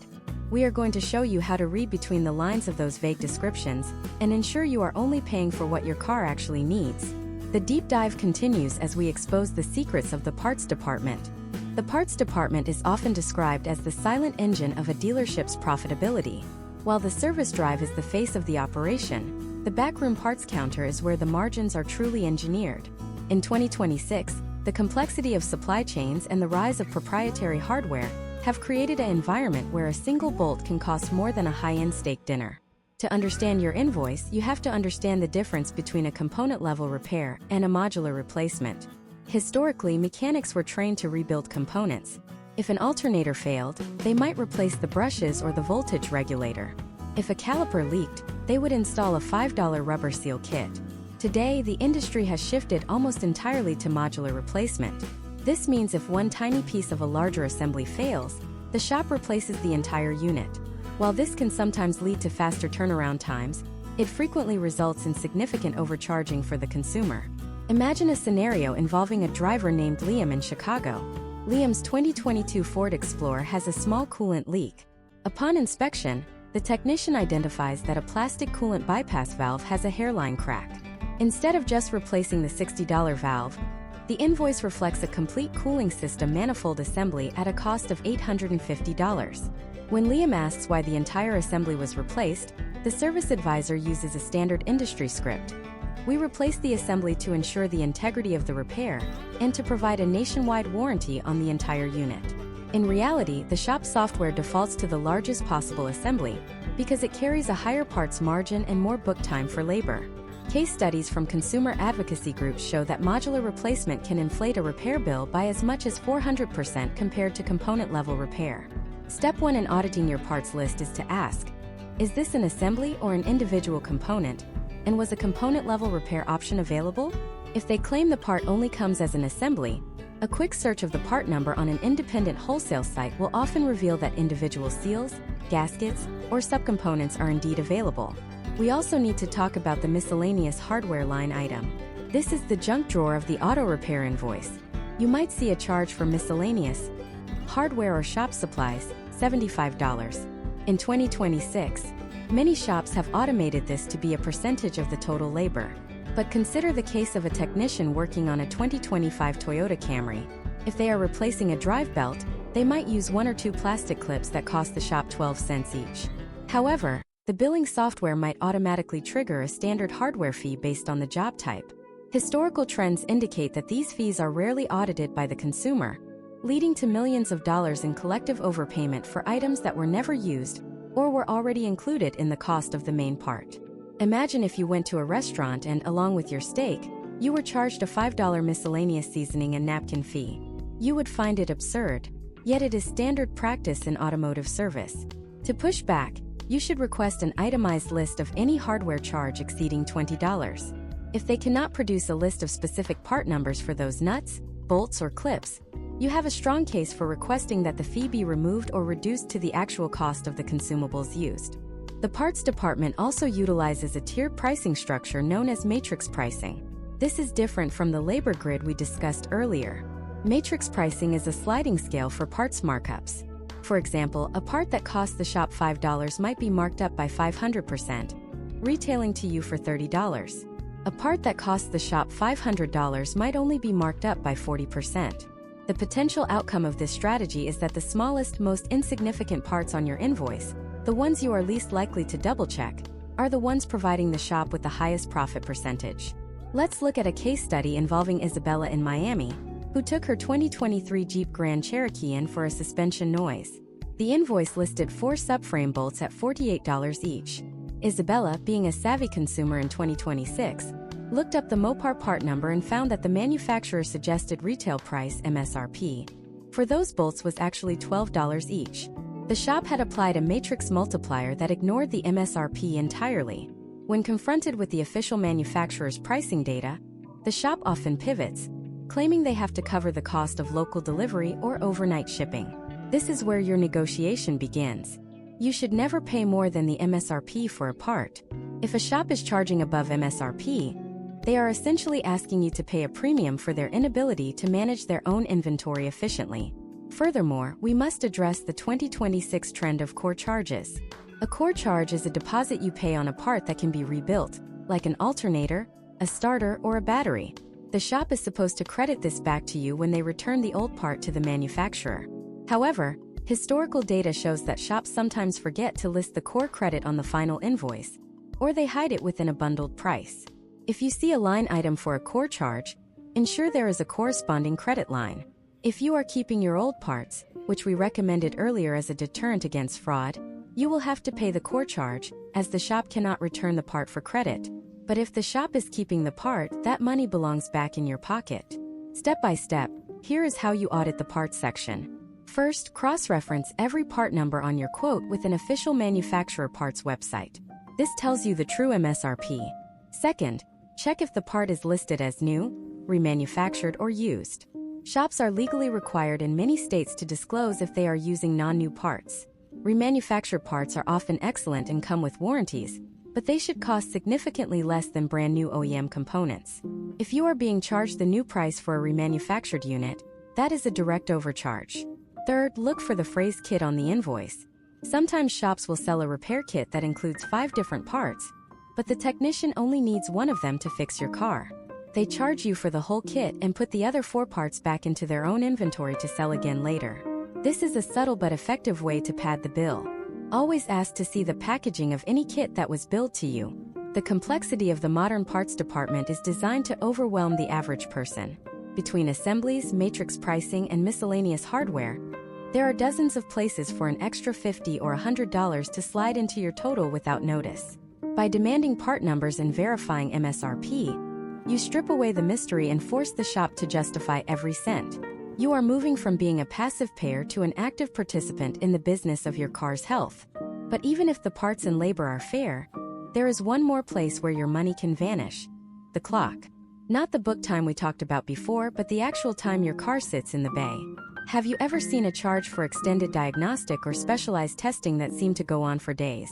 We are going to show you how to read between the lines of those vague descriptions and ensure you are only paying for what your car actually needs. The deep dive continues as we expose the secrets of the parts department. The parts department is often described as the silent engine of a dealership's profitability. While the service drive is the face of the operation, the backroom parts counter is where the margins are truly engineered. In 2026, the complexity of supply chains and the rise of proprietary hardware have created an environment where a single bolt can cost more than a high-end steak dinner. To understand your invoice, you have to understand the difference between a component-level repair and a modular replacement. Historically, mechanics were trained to rebuild components. If an alternator failed, they might replace the brushes or the voltage regulator. If a caliper leaked, they would install a $5 rubber seal kit. Today, the industry has shifted almost entirely to modular replacement. This means if one tiny piece of a larger assembly fails, the shop replaces the entire unit. While this can sometimes lead to faster turnaround times, it frequently results in significant overcharging for the consumer. Imagine a scenario involving a driver named Liam in Chicago. Liam's 2022 Ford Explorer has a small coolant leak. Upon inspection, the technician identifies that a plastic coolant bypass valve has a hairline crack. Instead of just replacing the $60 valve, the invoice reflects a complete cooling system manifold assembly at a cost of $850. When Liam asks why the entire assembly was replaced, the service advisor uses a standard industry script. "We replaced the assembly to ensure the integrity of the repair and to provide a nationwide warranty on the entire unit." In reality, the shop software defaults to the largest possible assembly because it carries a higher parts margin and more book time for labor. Case studies from consumer advocacy groups show that modular replacement can inflate a repair bill by as much as 400% compared to component-level repair. Step 1 in auditing your parts list is to ask, is this an assembly or an individual component, and was a component-level repair option available? If they claim the part only comes as an assembly, a quick search of the part number on an independent wholesale site will often reveal that individual seals, gaskets, or subcomponents are indeed available. We also need to talk about the miscellaneous hardware line item. This is the junk drawer of the auto repair invoice. You might see a charge for miscellaneous hardware or shop supplies, $75. In 2026, many shops have automated this to be a percentage of the total labor. But consider the case of a technician working on a 2025 Toyota Camry. If they are replacing a drive belt, they might use 1 or 2 plastic clips that cost the shop 12 cents each. However, the billing software might automatically trigger a standard hardware fee based on the job type. Historical trends indicate that these fees are rarely audited by the consumer, leading to millions of dollars in collective overpayment for items that were never used or were already included in the cost of the main part. Imagine if you went to a restaurant and, along with your steak, you were charged a $5 miscellaneous seasoning and napkin fee. You would find it absurd, yet it is standard practice in automotive service. To push back, you should request an itemized list of any hardware charge exceeding $20. If they cannot produce a list of specific part numbers for those nuts, bolts, or clips, you have a strong case for requesting that the fee be removed or reduced to the actual cost of the consumables used. The parts department also utilizes a tiered pricing structure known as matrix pricing. This is different from the labor grid we discussed earlier. Matrix pricing is a sliding scale for parts markups. For example, a part that costs the shop $5 might be marked up by 500%, retailing to you for $30. A part that costs the shop $500 might only be marked up by 40%. The potential outcome of this strategy is that the smallest, most insignificant parts on your invoice, the ones you are least likely to double-check, are the ones providing the shop with the highest profit percentage. Let's look at a case study involving Isabella in Miami, who took her 2023 Jeep Grand Cherokee in for a suspension noise. The invoice listed 4 subframe bolts at $48 each. Isabella, being a savvy consumer in 2026, looked up the Mopar part number and found that the manufacturer's suggested retail price (MSRP) for those bolts was actually $12 each. The shop had applied a matrix multiplier that ignored the MSRP entirely. When confronted with the official manufacturer's pricing data, the shop often pivots, claiming they have to cover the cost of local delivery or overnight shipping. This is where your negotiation begins. You should never pay more than the MSRP for a part. If a shop is charging above MSRP, they are essentially asking you to pay a premium for their inability to manage their own inventory efficiently. Furthermore, we must address the 2026 trend of core charges. A core charge is a deposit you pay on a part that can be rebuilt, like an alternator, a starter, or a battery. The shop is supposed to credit this back to you when they return the old part to the manufacturer. However, historical data shows that shops sometimes forget to list the core credit on the final invoice, or they hide it within a bundled price. If you see a line item for a core charge, ensure there is a corresponding credit line. If you are keeping your old parts, which we recommended earlier as a deterrent against fraud, you will have to pay the core charge, as the shop cannot return the part for credit. But if the shop is keeping the part, that money belongs back in your pocket. Step by step, here is how you audit the parts section. First, cross-reference every part number on your quote with an official manufacturer parts website. This tells you the true MSRP. Second, check if the part is listed as new, remanufactured, or used. Shops are legally required in many states to disclose if they are using non-new parts. Remanufactured parts are often excellent and come with warranties, but they should cost significantly less than brand new OEM components. If you are being charged the new price for a remanufactured unit, that is a direct overcharge. Third, look for the phrase kit on the invoice. Sometimes shops will sell a repair kit that includes 5 different parts, but the technician only needs one of them to fix your car. They charge you for the whole kit and put the other 4 parts back into their own inventory to sell again later. This is a subtle but effective way to pad the bill. Always ask to see the packaging of any kit that was billed to you. The complexity of the modern parts department is designed to overwhelm the average person. Between assemblies, matrix pricing, and miscellaneous hardware, there are dozens of places for an extra $50 or $100 to slide into your total without notice. By demanding part numbers and verifying MSRP, you strip away the mystery and force the shop to justify every cent. You are moving from being a passive payer to an active participant in the business of your car's health. But even if the parts and labor are fair, there is one more place where your money can vanish: the clock. Not the book time we talked about before, but the actual time your car sits in the bay. Have you ever seen a charge for extended diagnostic or specialized testing that seemed to go on for days?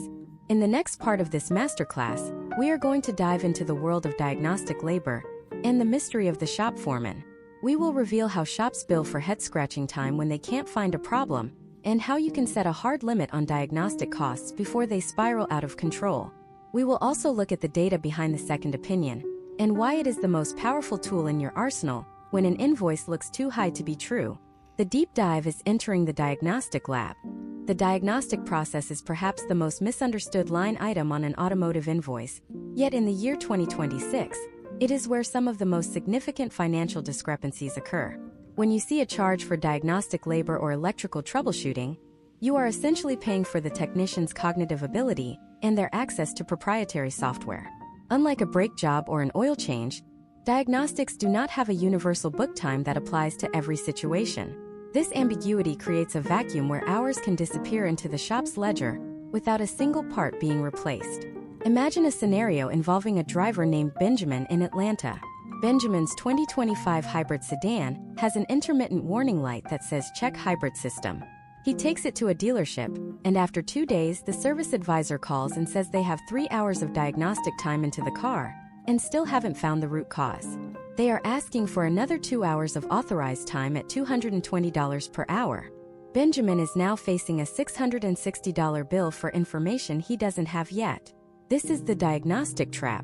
In the next part of this masterclass, we are going to dive into the world of diagnostic labor and the mystery of the shop foreman. We will reveal how shops bill for head-scratching time when they can't find a problem, and how you can set a hard limit on diagnostic costs before they spiral out of control. We will also look at the data behind the second opinion, and why it is the most powerful tool in your arsenal when an invoice looks too high to be true. The deep dive is entering the diagnostic lab. The diagnostic process is perhaps the most misunderstood line item on an automotive invoice, yet in the year 2026, it is where some of the most significant financial discrepancies occur. When you see a charge for diagnostic labor or electrical troubleshooting, you are essentially paying for the technician's cognitive ability and their access to proprietary software. Unlike a brake job or an oil change, diagnostics do not have a universal book time that applies to every situation. This ambiguity creates a vacuum where hours can disappear into the shop's ledger without a single part being replaced. Imagine a scenario involving a driver named Benjamin in Atlanta. Benjamin's 2025 hybrid sedan has an intermittent warning light that says "Check hybrid system." He takes it to a dealership, and after 2 days, the service advisor calls and says they have 3 hours of diagnostic time into the car and still haven't found the root cause. They are asking for another 2 hours of authorized time at $220 per hour. Benjamin is now facing a $660 bill for information he doesn't have yet. This is the diagnostic trap.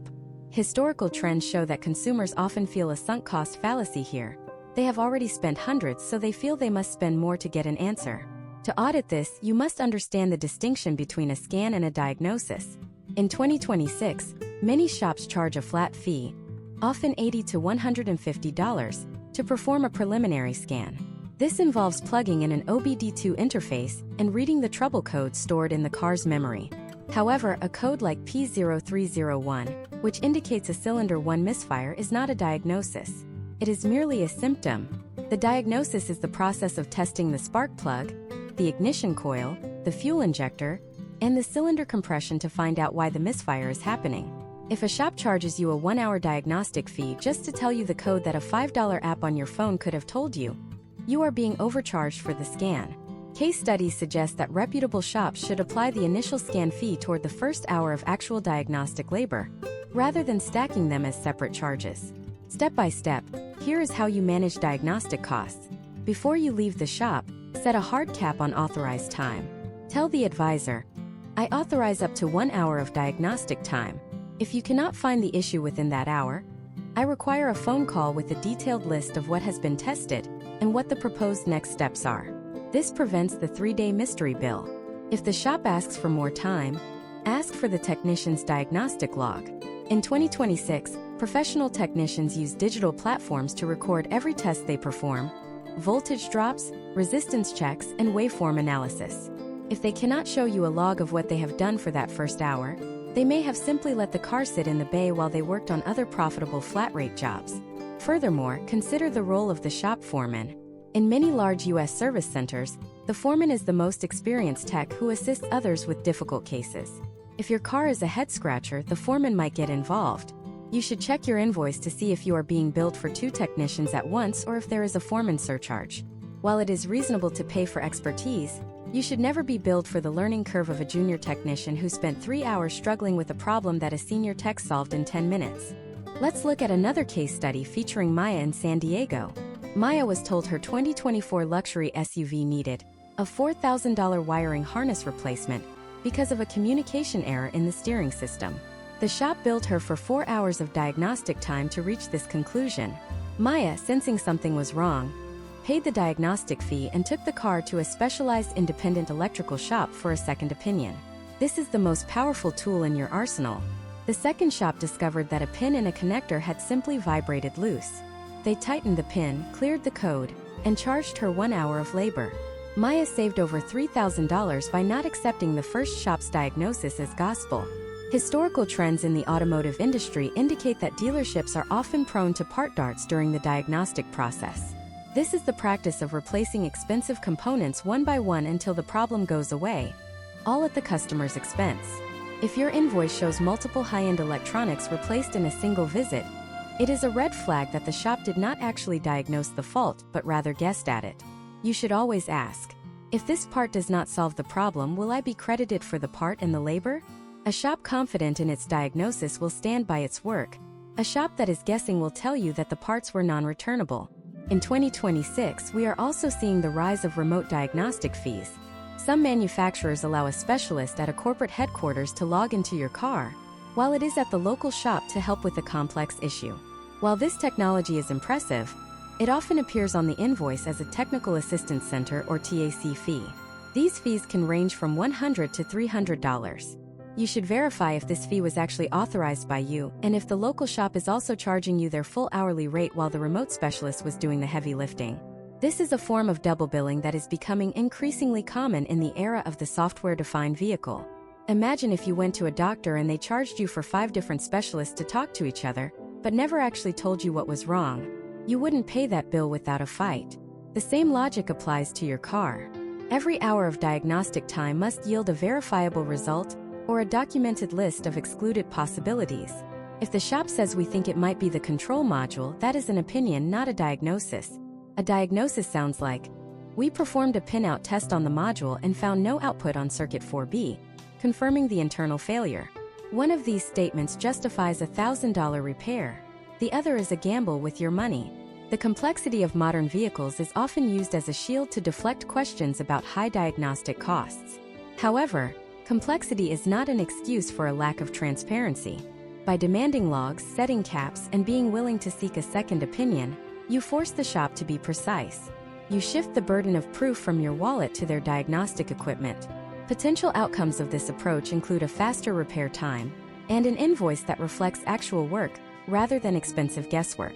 Historical trends show that consumers often feel a sunk cost fallacy here. They have already spent hundreds, so they feel they must spend more to get an answer. To audit this, you must understand the distinction between a scan and a diagnosis. In 2026, many shops charge a flat fee, often $80 to $150, to perform a preliminary scan. This involves plugging in an OBD2 interface and reading the trouble code stored in the car's memory. However, a code like P0301, which indicates a cylinder 1 misfire, is not a diagnosis. It is merely a symptom. The diagnosis is the process of testing the spark plug, the ignition coil, the fuel injector, and the cylinder compression to find out why the misfire is happening. If a shop charges you a 1-hour diagnostic fee just to tell you the code that a $5 app on your phone could have told you, you are being overcharged for the scan. Case studies suggest that reputable shops should apply the initial scan fee toward the first hour of actual diagnostic labor, rather than stacking them as separate charges. Step by step, here is how you manage diagnostic costs. Before you leave the shop, set a hard cap on authorized time. Tell the advisor, I authorize up to 1 hour of diagnostic time. If you cannot find the issue within that hour, I require a phone call with a detailed list of what has been tested and what the proposed next steps are. This prevents the 3-day mystery bill. If the shop asks for more time, ask for the technician's diagnostic log. In 2026, professional technicians use digital platforms to record every test they perform, voltage drops, resistance checks, and waveform analysis. If they cannot show you a log of what they have done for that first hour, they may have simply let the car sit in the bay while they worked on other profitable flat-rate jobs. Furthermore, consider the role of the shop foreman. In many large U.S. service centers, the foreman is the most experienced tech who assists others with difficult cases. If your car is a head-scratcher, the foreman might get involved. You should check your invoice to see if you are being billed for 2 technicians at once or if there is a foreman surcharge. While it is reasonable to pay for expertise, you should never be billed for the learning curve of a junior technician who spent 3 hours struggling with a problem that a senior tech solved in 10 minutes. Let's look at another case study featuring Maya in San Diego. Maya was told her 2024 luxury SUV needed a $4,000 wiring harness replacement because of a communication error in the steering system. The shop billed her for 4 hours of diagnostic time to reach this conclusion. Maya, sensing something was wrong, paid the diagnostic fee and took the car to a specialized independent electrical shop for a second opinion. This is the most powerful tool in your arsenal. The second shop discovered that a pin in a connector had simply vibrated loose. They tightened the pin, cleared the code, and charged her 1 hour of labor. Maya saved over $3,000 by not accepting the first shop's diagnosis as gospel. Historical trends in the automotive industry indicate that dealerships are often prone to part darts during the diagnostic process. This is the practice of replacing expensive components one by one until the problem goes away, all at the customer's expense. If your invoice shows multiple high-end electronics replaced in a single visit, it is a red flag that the shop did not actually diagnose the fault but rather guessed at it. You should always ask, if this part does not solve the problem, will I be credited for the part and the labor? A shop confident in its diagnosis will stand by its work. A shop that is guessing will tell you that the parts were non-returnable. In 2026, we are also seeing the rise of remote diagnostic fees. Some manufacturers allow a specialist at a corporate headquarters to log into your car, while it is at the local shop to help with a complex issue. While this technology is impressive, it often appears on the invoice as a Technical Assistance Center or TAC fee. These fees can range from $100 to $300. You should verify if this fee was actually authorized by you and if the local shop is also charging you their full hourly rate while the remote specialist was doing the heavy lifting. This is a form of double billing that is becoming increasingly common in the era of the software-defined vehicle. Imagine if you went to a doctor and they charged you for 5 different specialists to talk to each other, but never actually told you what was wrong. You wouldn't pay that bill without a fight. The same logic applies to your car. Every hour of diagnostic time must yield a verifiable result or a documented list of excluded possibilities. If the shop says we think it might be the control module, that is an opinion, not a diagnosis. A diagnosis sounds like, we performed a pinout test on the module and found no output on circuit 4B, confirming the internal failure. One of these statements justifies a $1,000 repair. The other is a gamble with your money. The complexity of modern vehicles is often used as a shield to deflect questions about high diagnostic costs. However, Complexity is not an excuse for a lack of transparency. By demanding logs, setting caps, and being willing to seek a second opinion, you force the shop to be precise. You shift the burden of proof from your wallet to their diagnostic equipment. Potential outcomes of this approach include a faster repair time and an invoice that reflects actual work rather than expensive guesswork.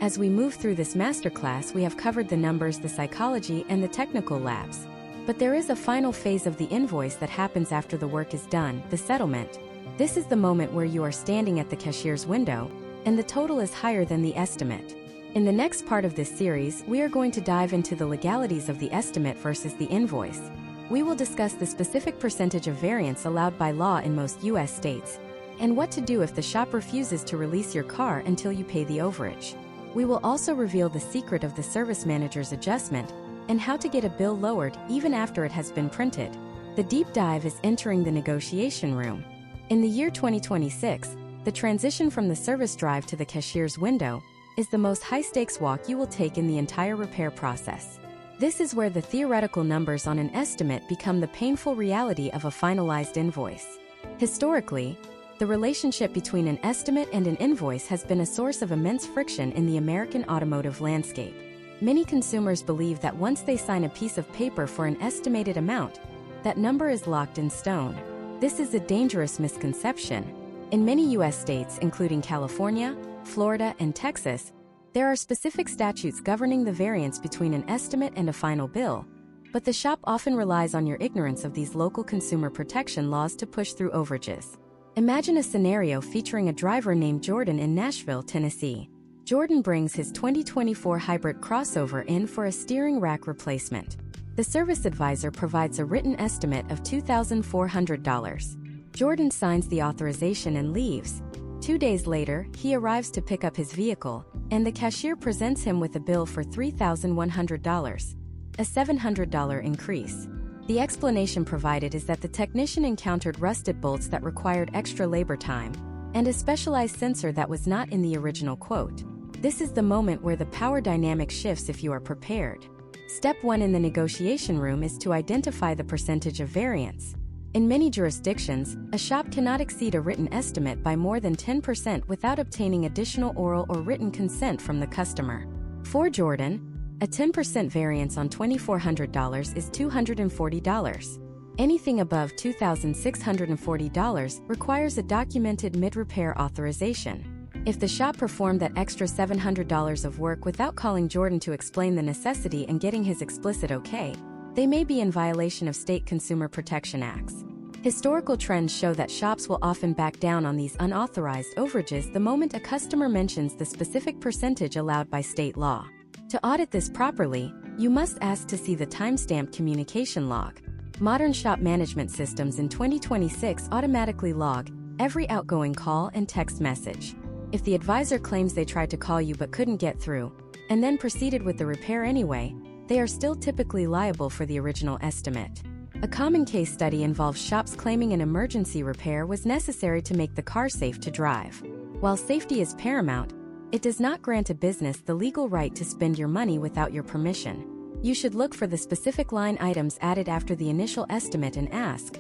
As we move through this masterclass, we have covered the numbers, the psychology, and the technical labs. But there is a final phase of the invoice that happens after the work is done, the settlement. This is the moment where you are standing at the cashier's window, and the total is higher than the estimate. In the next part of this series, we are going to dive into the legalities of the estimate versus the invoice. We will discuss the specific percentage of variance allowed by law in most U.S. states, and what to do if the shop refuses to release your car until you pay the overage. We will also reveal the secret of the service manager's adjustment and how to get a bill lowered even after it has been printed. The deep dive is entering the negotiation room. In the year 2026, the transition from the service drive to the cashier's window is the most high-stakes walk you will take in the entire repair process. This is where the theoretical numbers on an estimate become the painful reality of a finalized invoice. Historically, the relationship between an estimate and an invoice has been a source of immense friction in the American automotive landscape. Many consumers believe that once they sign a piece of paper for an estimated amount, that number is locked in stone. This is a dangerous misconception. In many U.S. states, including California, Florida, and Texas, there are specific statutes governing the variance between an estimate and a final bill, but the shop often relies on your ignorance of these local consumer protection laws to push through overages. Imagine a scenario featuring a driver named Jordan in Nashville, Tennessee. Jordan brings his 2024 hybrid crossover in for a steering rack replacement. The service advisor provides a written estimate of $2,400. Jordan signs the authorization and leaves. 2 days later, he arrives to pick up his vehicle, and the cashier presents him with a bill for $3,100, a $700 increase. The explanation provided is that the technician encountered rusted bolts that required extra labor time, and a specialized sensor that was not in the original quote. This is the moment where the power dynamic shifts if you are prepared. Step 1 in the negotiation room is to identify the percentage of variance. In many jurisdictions, a shop cannot exceed a written estimate by more than 10% without obtaining additional oral or written consent from the customer. For Jordan, a 10% variance on $2,400 is $240. Anything above $2,640 requires a documented mid-repair authorization. If the shop performed that extra $700 of work without calling Jordan to explain the necessity and getting his explicit okay, they may be in violation of state consumer protection acts. Historical trends show that shops will often back down on these unauthorized overages the moment a customer mentions the specific percentage allowed by state law. To audit this properly, you must ask to see the timestamped communication log. Modern shop management systems in 2026 automatically log every outgoing call and text message. If the advisor claims they tried to call you but couldn't get through, and then proceeded with the repair anyway, they are still typically liable for the original estimate. A common case study involves shops claiming an emergency repair was necessary to make the car safe to drive. While safety is paramount, it does not grant a business the legal right to spend your money without your permission. You should look for the specific line items added after the initial estimate and ask,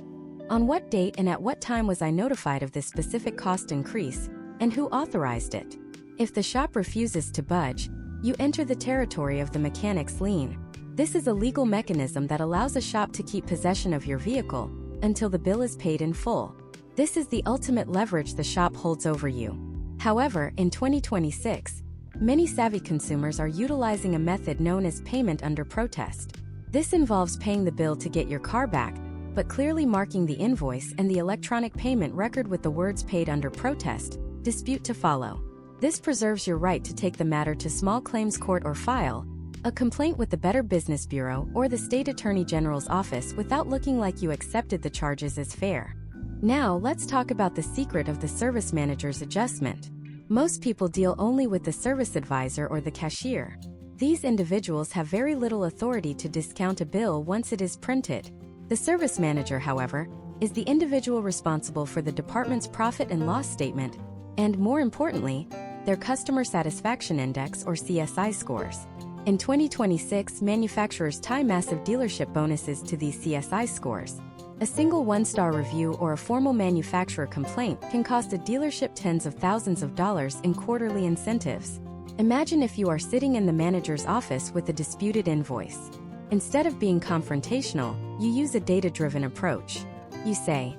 on what date and at what time was I notified of this specific cost increase, and who authorized it? If the shop refuses to budge, you enter the territory of the mechanic's lien. This is a legal mechanism that allows a shop to keep possession of your vehicle until the bill is paid in full. This is the ultimate leverage the shop holds over you. However, in 2026, many savvy consumers are utilizing a method known as payment under protest. This involves paying the bill to get your car back, but clearly marking the invoice and the electronic payment record with the words paid under protest, dispute to follow. This preserves your right to take the matter to small claims court or file a complaint with the Better Business Bureau or the State Attorney General's office without looking like you accepted the charges as fair. Now let's talk about the secret of the service manager's adjustment. Most people deal only with the service advisor or the cashier. These individuals have very little authority to discount a bill once it is printed. The service manager, however, is the individual responsible for the department's profit and loss statement, and more importantly, their Customer Satisfaction Index or CSI scores. In 2026, manufacturers tie massive dealership bonuses to these CSI scores. A single one-star review or a formal manufacturer complaint can cost a dealership tens of thousands of dollars in quarterly incentives. Imagine if you are sitting in the manager's office with a disputed invoice. Instead of being confrontational, you use a data-driven approach. You say,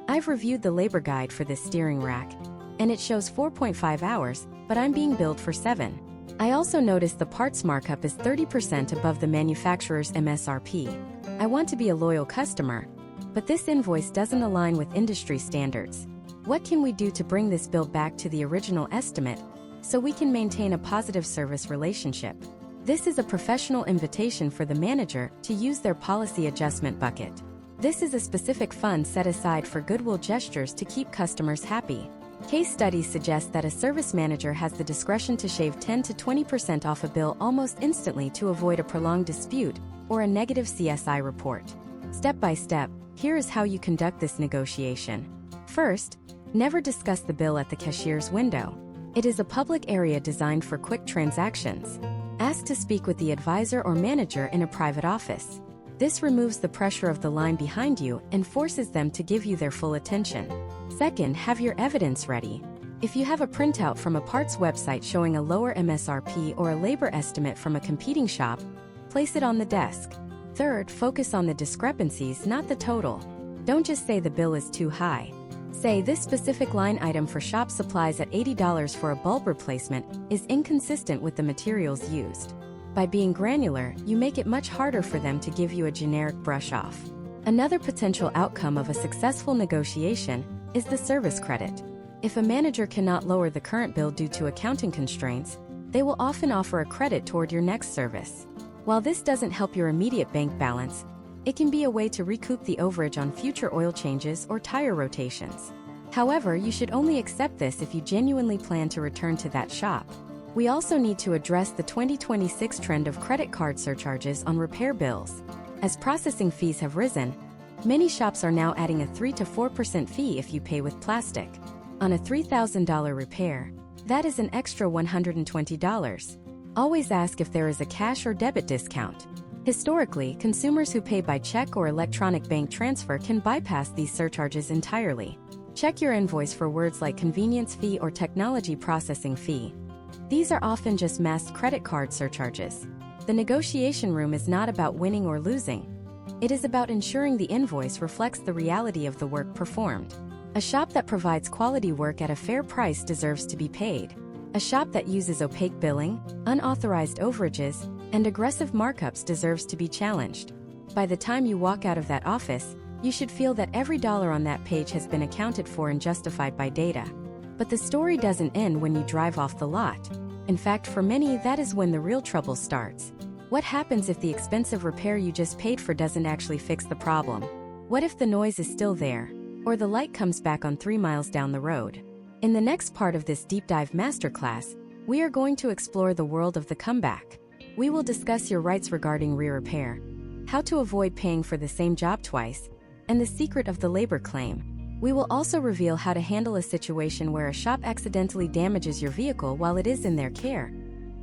"I've reviewed the labor guide for this steering rack, and it shows 4.5 hours, but I'm being billed for 7. I also noticed the parts markup is 30% above the manufacturer's MSRP. I want to be a loyal customer, but this invoice doesn't align with industry standards. What can we do to bring this bill back to the original estimate so we can maintain a positive service relationship?" This is a professional invitation for the manager to use their policy adjustment bucket. This is a specific fund set aside for goodwill gestures to keep customers happy. Case studies suggest that a service manager has the discretion to shave 10 to 20% off a bill almost instantly to avoid a prolonged dispute or a negative CSI report. Step by step, here is how you conduct this negotiation. First, never discuss the bill at the cashier's window. It is a public area designed for quick transactions. Ask to speak with the advisor or manager in a private office. This removes the pressure of the line behind you and forces them to give you their full attention. Second, have your evidence ready. If you have a printout from a parts website showing a lower MSRP or a labor estimate from a competing shop, place it on the desk. Third, focus on the discrepancies, not the total. Don't just say the bill is too high. Say this specific line item for shop supplies at $80 for a bulb replacement is inconsistent with the materials used. By being granular, you make it much harder for them to give you a generic brush off. Another potential outcome of a successful negotiation is the service credit. If a manager cannot lower the current bill due to accounting constraints, they will often offer a credit toward your next service. While this doesn't help your immediate bank balance, it can be a way to recoup the overage on future oil changes or tire rotations. However, you should only accept this if you genuinely plan to return to that shop. We also need to address the 2026 trend of credit card surcharges on repair bills. As processing fees have risen, many shops are now adding a 3 to 4% fee if you pay with plastic. On a $3,000 repair, that is an extra $120. Always ask if there is a cash or debit discount. Historically, consumers who pay by check or electronic bank transfer can bypass these surcharges entirely. Check your invoice for words like convenience fee or technology processing fee. These are often just masked credit card surcharges. The negotiation room is not about winning or losing. It is about ensuring the invoice reflects the reality of the work performed. A shop that provides quality work at a fair price deserves to be paid. A shop that uses opaque billing, unauthorized overages, and aggressive markups deserves to be challenged. By the time you walk out of that office, you should feel that every dollar on that page has been accounted for and justified by data. But the story doesn't end when you drive off the lot. In fact, for many, that is when the real trouble starts. What happens if the expensive repair you just paid for doesn't actually fix the problem? What if the noise is still there, or the light comes back on 3 miles down the road? In the next part of this deep dive masterclass, we are going to explore the world of the comeback. We will discuss your rights regarding re-repair, how to avoid paying for the same job twice, and the secret of the labor claim. We will also reveal how to handle a situation where a shop accidentally damages your vehicle while it is in their care,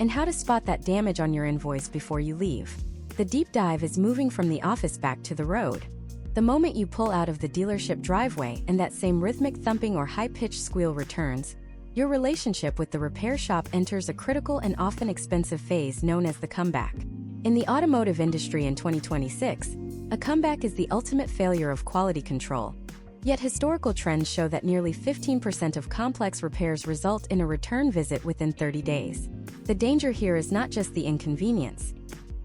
and how to spot that damage on your invoice before you leave. The deep dive is moving from the office back to the road. The moment you pull out of the dealership driveway and that same rhythmic thumping or high-pitched squeal returns, your relationship with the repair shop enters a critical and often expensive phase known as the comeback. In the automotive industry in 2026, a comeback is the ultimate failure of quality control. Yet historical trends show that nearly 15% of complex repairs result in a return visit within 30 days. The danger here is not just the inconvenience.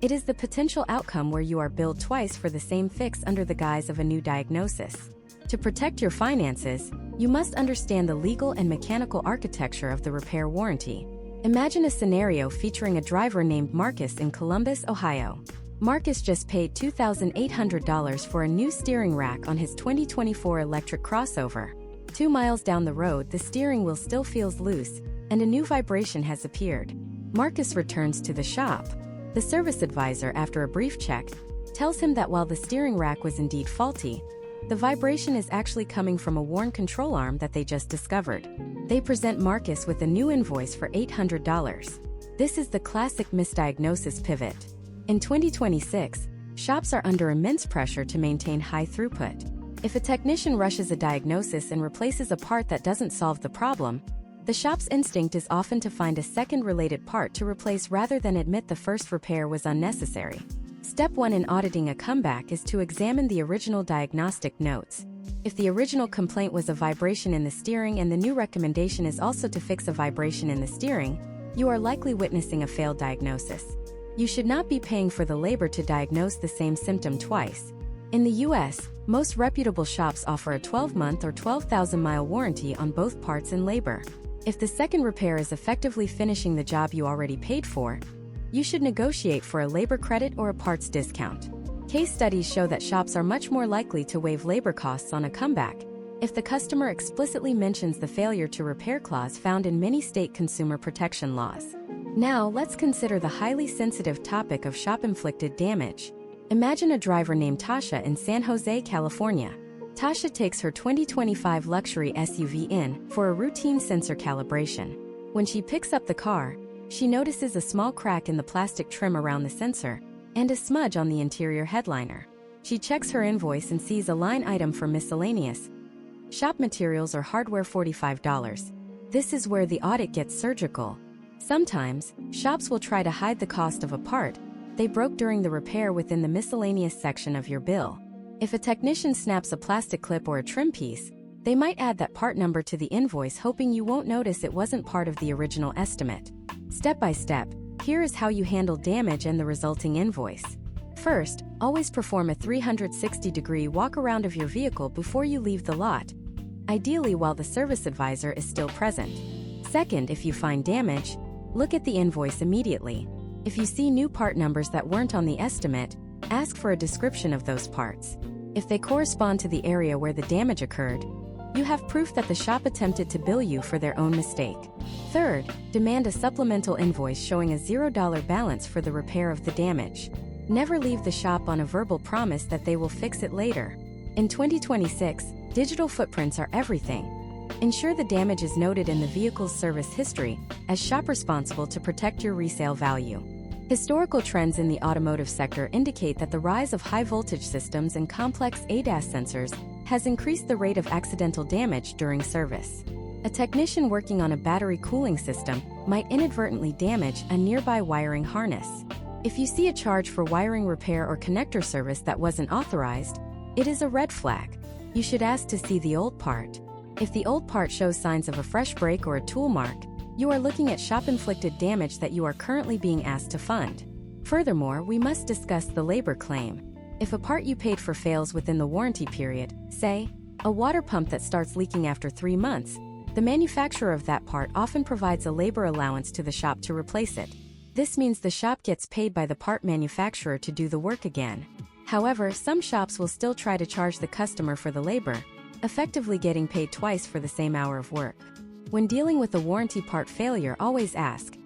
It is the potential outcome where you are billed twice for the same fix under the guise of a new diagnosis. To protect your finances, you must understand the legal and mechanical architecture of the repair warranty. Imagine a scenario featuring a driver named Marcus in Columbus, Ohio. Marcus just paid $2,800 for a new steering rack on his 2024 electric crossover. 2 miles down the road, the steering wheel still feels loose, and a new vibration has appeared. Marcus returns to the shop. The service advisor, after a brief check, tells him that while the steering rack was indeed faulty, the vibration is actually coming from a worn control arm that they just discovered. They present Marcus with a new invoice for $800. This is the classic misdiagnosis pivot. In 2026, shops are under immense pressure to maintain high throughput. If a technician rushes a diagnosis and replaces a part that doesn't solve the problem, the shop's instinct is often to find a second related part to replace rather than admit the first repair was unnecessary. Step 1 in auditing a comeback is to examine the original diagnostic notes. If the original complaint was a vibration in the steering and the new recommendation is also to fix a vibration in the steering, you are likely witnessing a failed diagnosis. You should not be paying for the labor to diagnose the same symptom twice. In the US, most reputable shops offer a 12-month or 12,000-mile warranty on both parts and labor. If the second repair is effectively finishing the job you already paid for, you should negotiate for a labor credit or a parts discount. Case studies show that shops are much more likely to waive labor costs on a comeback if the customer explicitly mentions the failure to repair clause found in many state consumer protection laws. Now, let's consider the highly sensitive topic of shop-inflicted damage. Imagine a driver named Tasha in San Jose, California. Tasha takes her 2025 luxury SUV in for a routine sensor calibration. When she picks up the car, she notices a small crack in the plastic trim around the sensor and a smudge on the interior headliner. She checks her invoice and sees a line item for miscellaneous shop materials or hardware $45. This is where the audit gets surgical. Sometimes, shops will try to hide the cost of a part they broke during the repair within the miscellaneous section of your bill. If a technician snaps a plastic clip or a trim piece, they might add that part number to the invoice hoping you won't notice it wasn't part of the original estimate. Step by step, here is how you handle damage and the resulting invoice. First, always perform a 360-degree walk-around of your vehicle before you leave the lot, ideally while the service advisor is still present. Second, if you find damage, look at the invoice immediately. If you see new part numbers that weren't on the estimate, ask for a description of those parts. If they correspond to the area where the damage occurred, you have proof that the shop attempted to bill you for their own mistake. Third, demand a supplemental invoice showing a $0 balance for the repair of the damage. Never leave the shop on a verbal promise that they will fix it later. In 2026, digital footprints are everything. Ensure the damage is noted in the vehicle's service history, as shop responsible to protect your resale value. Historical trends in the automotive sector indicate that the rise of high-voltage systems and complex ADAS sensors has increased the rate of accidental damage during service. A technician working on a battery cooling system might inadvertently damage a nearby wiring harness. If you see a charge for wiring repair or connector service that wasn't authorized, it is a red flag. You should ask to see the old part. If the old part shows signs of a fresh break or a tool mark, you are looking at shop-inflicted damage that you are currently being asked to fund. Furthermore, we must discuss the labor claim. If a part you paid for fails within the warranty period, say, a water pump that starts leaking after 3 months, the manufacturer of that part often provides a labor allowance to the shop to replace it. This means the shop gets paid by the part manufacturer to do the work again. However, some shops will still try to charge the customer for the labor, effectively getting paid twice for the same hour of work. When dealing with a warranty part failure, always ask,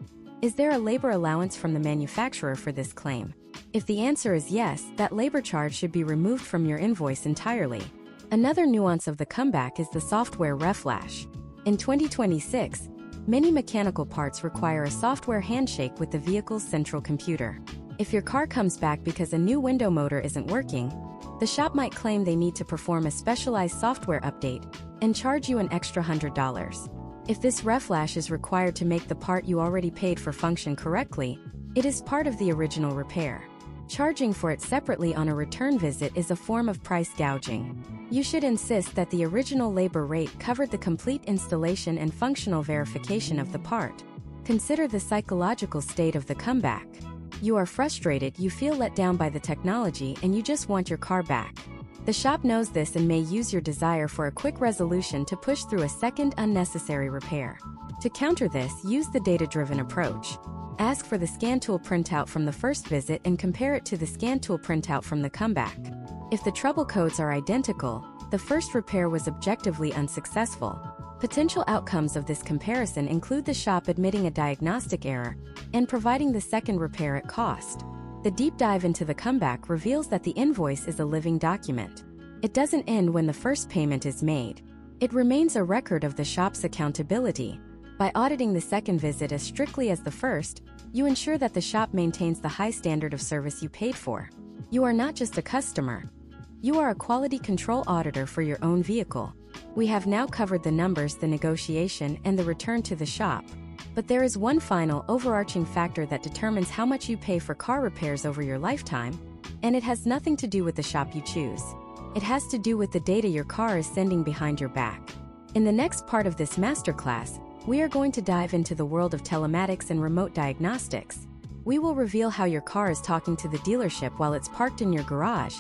is there a labor allowance from the manufacturer for this claim? If the answer is yes, that labor charge should be removed from your invoice entirely. Another nuance of the comeback is the software reflash. In 2026, many mechanical parts require a software handshake with the vehicle's central computer. If your car comes back because a new window motor isn't working, the shop might claim they need to perform a specialized software update and charge you an extra $100. If this reflash is required to make the part you already paid for function correctly, it is part of the original repair. Charging for it separately on a return visit is a form of price gouging. You should insist that the original labor rate covered the complete installation and functional verification of the part. Consider the psychological state of the comeback. You are frustrated, you feel let down by the technology, and you just want your car back. The shop knows this and may use your desire for a quick resolution to push through a second unnecessary repair. To counter this, use the data-driven approach. Ask for the scan tool printout from the first visit and compare it to the scan tool printout from the comeback. If the trouble codes are identical, the first repair was objectively unsuccessful. Potential outcomes of this comparison include the shop admitting a diagnostic error and providing the second repair at cost. The deep dive into the comeback reveals that the invoice is a living document. It doesn't end when the first payment is made. It remains a record of the shop's accountability. By auditing the second visit as strictly as the first, you ensure that the shop maintains the high standard of service you paid for. You are not just a customer. You are a quality control auditor for your own vehicle. We have now covered the numbers, the negotiation, and the return to the shop. But there is one final, overarching factor that determines how much you pay for car repairs over your lifetime, and it has nothing to do with the shop you choose. It has to do with the data your car is sending behind your back. In the next part of this masterclass, we are going to dive into the world of telematics and remote diagnostics. We will reveal how your car is talking to the dealership while it's parked in your garage,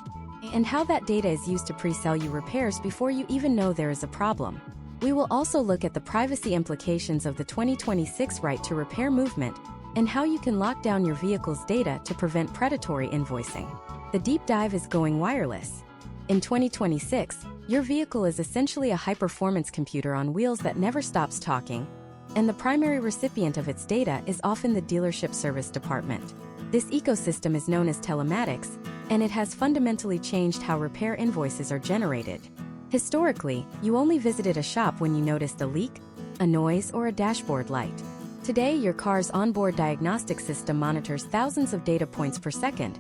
and how that data is used to pre-sell you repairs before you even know there is a problem. We will also look at the privacy implications of the 2026 right to repair movement and how you can lock down your vehicle's data to prevent predatory invoicing. The deep dive is going wireless. In 2026, your vehicle is essentially a high-performance computer on wheels that never stops talking, and the primary recipient of its data is often the dealership service department. This ecosystem is known as telematics, and it has fundamentally changed how repair invoices are generated. Historically, you only visited a shop when you noticed a leak, a noise, or a dashboard light. Today, your car's onboard diagnostic system monitors thousands of data points per second,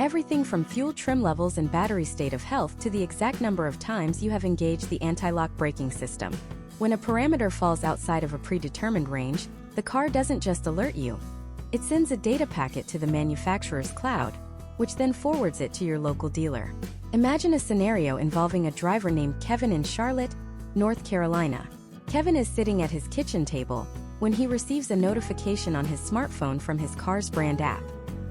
everything from fuel trim levels and battery state of health to the exact number of times you have engaged the anti-lock braking system. When a parameter falls outside of a predetermined range, the car doesn't just alert you. It sends a data packet to the manufacturer's cloud, which then forwards it to your local dealer. Imagine a scenario involving a driver named Kevin in Charlotte, North Carolina. Kevin is sitting at his kitchen table when he receives a notification on his smartphone from his car's brand app.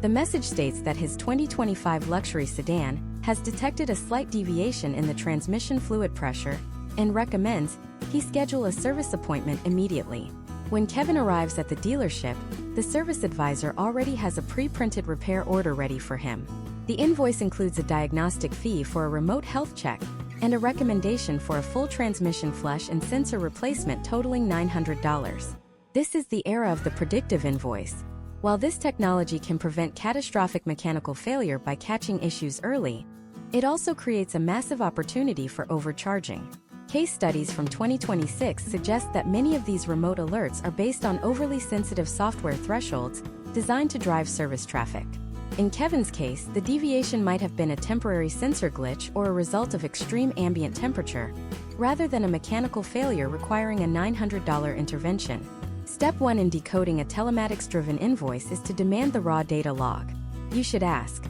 The message states that his 2025 luxury sedan has detected a slight deviation in the transmission fluid pressure and recommends he schedule a service appointment immediately. When Kevin arrives at the dealership, the service advisor already has a pre-printed repair order ready for him. The invoice includes a diagnostic fee for a remote health check and a recommendation for a full transmission flush and sensor replacement totaling $900. This is the era of the predictive invoice. While this technology can prevent catastrophic mechanical failure by catching issues early, it also creates a massive opportunity for overcharging. Case studies from 2026 suggest that many of these remote alerts are based on overly sensitive software thresholds designed to drive service traffic. In Kevin's case, the deviation might have been a temporary sensor glitch or a result of extreme ambient temperature, rather than a mechanical failure requiring a $900 intervention. Step 1 in decoding a telematics-driven invoice is to demand the raw data log. You should ask,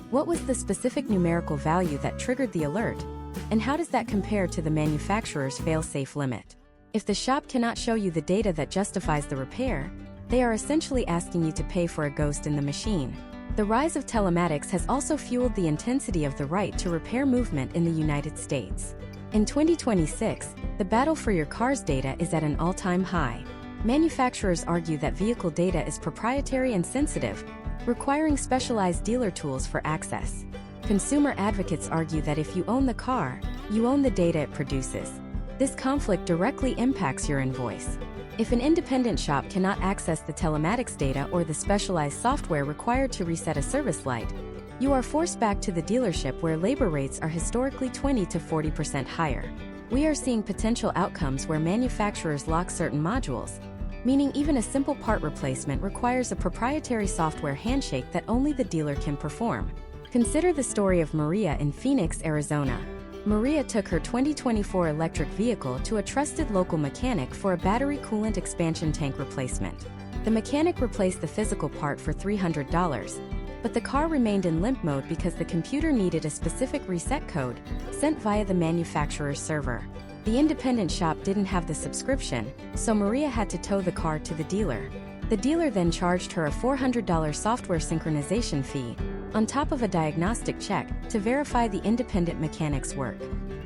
what was the specific numerical value that triggered the alert? And how does that compare to the manufacturer's fail-safe limit? If the shop cannot show you the data that justifies the repair, they are essentially asking you to pay for a ghost in the machine. The rise of telematics has also fueled the intensity of the right to repair movement in the United States. In 2026, the battle for your car's data is at an all-time high. Manufacturers argue that vehicle data is proprietary and sensitive, requiring specialized dealer tools for access. Consumer advocates argue that if you own the car, you own the data it produces. This conflict directly impacts your invoice. If an independent shop cannot access the telematics data or the specialized software required to reset a service light, you are forced back to the dealership where labor rates are historically 20 to 40% higher. We are seeing potential outcomes where manufacturers lock certain modules, meaning even a simple part replacement requires a proprietary software handshake that only the dealer can perform. Consider the story of Maria in Phoenix, Arizona. Maria took her 2024 electric vehicle to a trusted local mechanic for a battery coolant expansion tank replacement. The mechanic replaced the physical part for $300, but the car remained in limp mode because the computer needed a specific reset code sent via the manufacturer's server. The independent shop didn't have the subscription, so Maria had to tow the car to the dealer. The dealer then charged her a $400 software synchronization fee, on top of a diagnostic check, to verify the independent mechanic's work.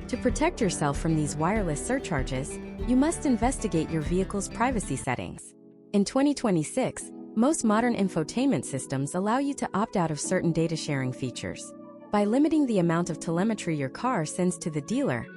To protect yourself from these wireless surcharges, you must investigate your vehicle's privacy settings. In 2026, most modern infotainment systems allow you to opt out of certain data sharing features. By limiting the amount of telemetry your car sends to the dealer,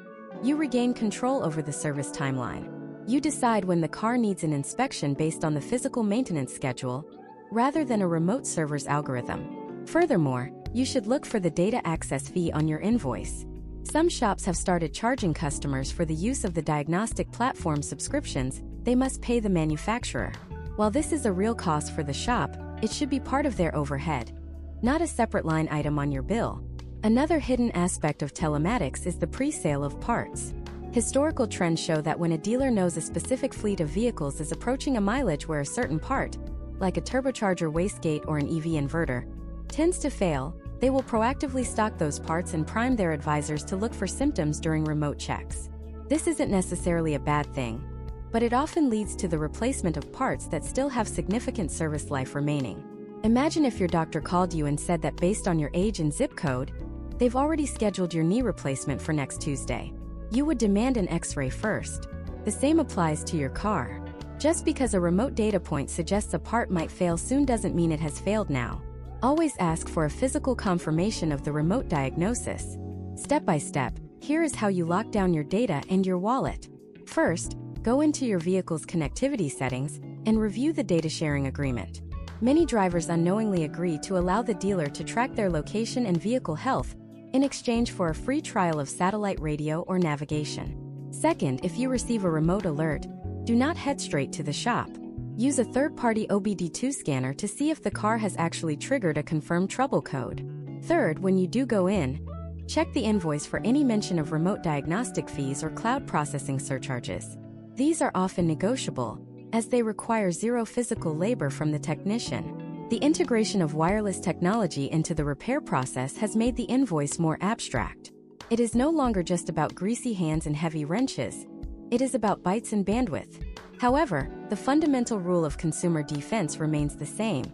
you regain control over the service timeline. You decide when the car needs an inspection based on the physical maintenance schedule, rather than a remote server's algorithm. Furthermore, you should look for the data access fee on your invoice. Some shops have started charging customers for the use of the diagnostic platform subscriptions they must pay the manufacturer. While this is a real cost for the shop, it should be part of their overhead, not a separate line item on your bill. Another hidden aspect of telematics is the pre-sale of parts. Historical trends show that when a dealer knows a specific fleet of vehicles is approaching a mileage where a certain part, like a turbocharger wastegate or an EV inverter, tends to fail, they will proactively stock those parts and prime their advisors to look for symptoms during remote checks. This isn't necessarily a bad thing, but it often leads to the replacement of parts that still have significant service life remaining. Imagine if your doctor called you and said that based on your age and zip code, they've already scheduled your knee replacement for next Tuesday. You would demand an X-ray first. The same applies to your car. Just because a remote data point suggests a part might fail soon doesn't mean it has failed now. Always ask for a physical confirmation of the remote diagnosis. Step by step, here is how you lock down your data and your wallet. First, go into your vehicle's connectivity settings and review the data sharing agreement. Many drivers unknowingly agree to allow the dealer to track their location and vehicle health in exchange for a free trial of satellite radio or navigation. Second, if you receive a remote alert, do not head straight to the shop. Use a third-party OBD2 scanner to see if the car has actually triggered a confirmed trouble code. Third, when you do go in, check the invoice for any mention of remote diagnostic fees or cloud processing surcharges. These are often negotiable, as they require zero physical labor from the technician. The integration of wireless technology into the repair process has made the invoice more abstract. It is no longer just about greasy hands and heavy wrenches. It is about bytes and bandwidth. However, the fundamental rule of consumer defense remains the same.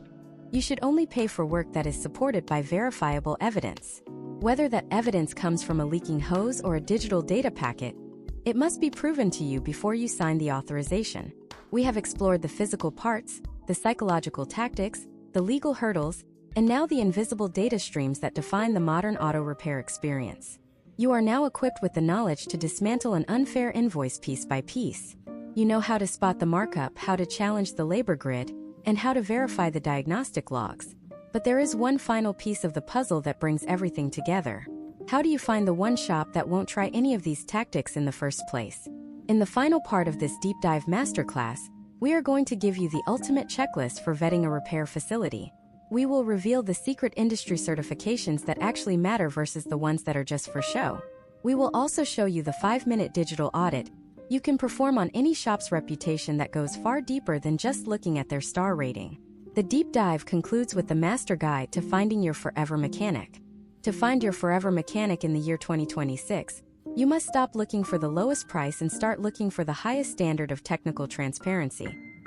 You should only pay for work that is supported by verifiable evidence. Whether that evidence comes from a leaking hose or a digital data packet, it must be proven to you before you sign the authorization. We have explored the physical parts, the psychological tactics, the legal hurdles, and now the invisible data streams that define the modern auto repair experience. You are now equipped with the knowledge to dismantle an unfair invoice piece by piece. You know how to spot the markup, how to challenge the labor grid, and how to verify the diagnostic logs. But there is one final piece of the puzzle that brings everything together. How do you find the one shop that won't try any of these tactics in the first place? In the final part of this deep dive masterclass, we are going to give you the ultimate checklist for vetting a repair facility. We will reveal the secret industry certifications that actually matter versus the ones that are just for show. We will also show you the 5-minute digital audit you can perform on any shop's reputation that goes far deeper than just looking at their star rating. The deep dive concludes with the master guide to finding your forever mechanic. To find your forever mechanic in the year 2026, you must stop looking for the lowest price and start looking for the highest standard of technical transparency.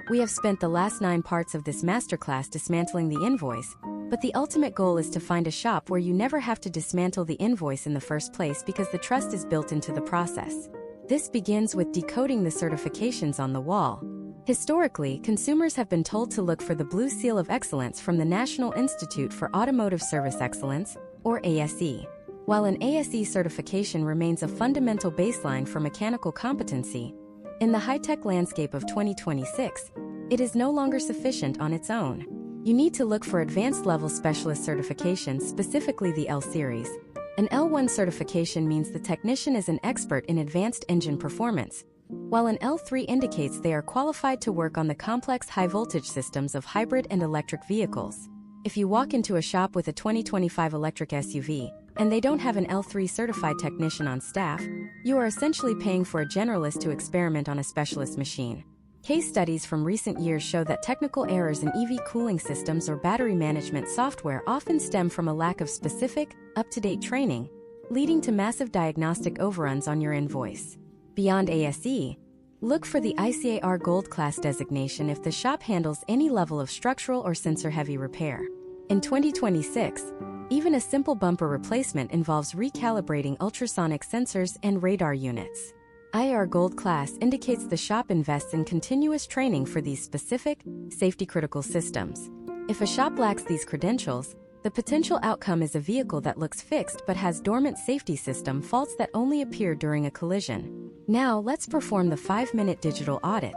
We have spent the last 9 parts of this masterclass dismantling the invoice, but the ultimate goal is to find a shop where you never have to dismantle the invoice in the first place because the trust is built into the process. This begins with decoding the certifications on the wall. Historically, consumers have been told to look for the Blue Seal of Excellence from the National Institute for Automotive Service Excellence, or ASE. While an ASE certification remains a fundamental baseline for mechanical competency, in the high-tech landscape of 2026, it is no longer sufficient on its own. You need to look for advanced-level specialist certifications, specifically the L Series. An L1 certification means the technician is an expert in advanced engine performance, while an L3 indicates they are qualified to work on the complex high-voltage systems of hybrid and electric vehicles. If you walk into a shop with a 2025 electric SUV, and they don't have an L3 certified technician on staff, you are essentially paying for a generalist to experiment on a specialist machine. Case studies from recent years show that technical errors in EV cooling systems or battery management software often stem from a lack of specific, up-to-date training, leading to massive diagnostic overruns on your invoice. Beyond ASE, look for the ICAR Gold Class designation if the shop handles any level of structural or sensor-heavy repair. In 2026, even a simple bumper replacement involves recalibrating ultrasonic sensors and radar units. IR Gold Class indicates the shop invests in continuous training for these specific, safety-critical systems. If a shop lacks these credentials, the potential outcome is a vehicle that looks fixed but has dormant safety system faults that only appear during a collision. Now, let's perform the 5-minute digital audit.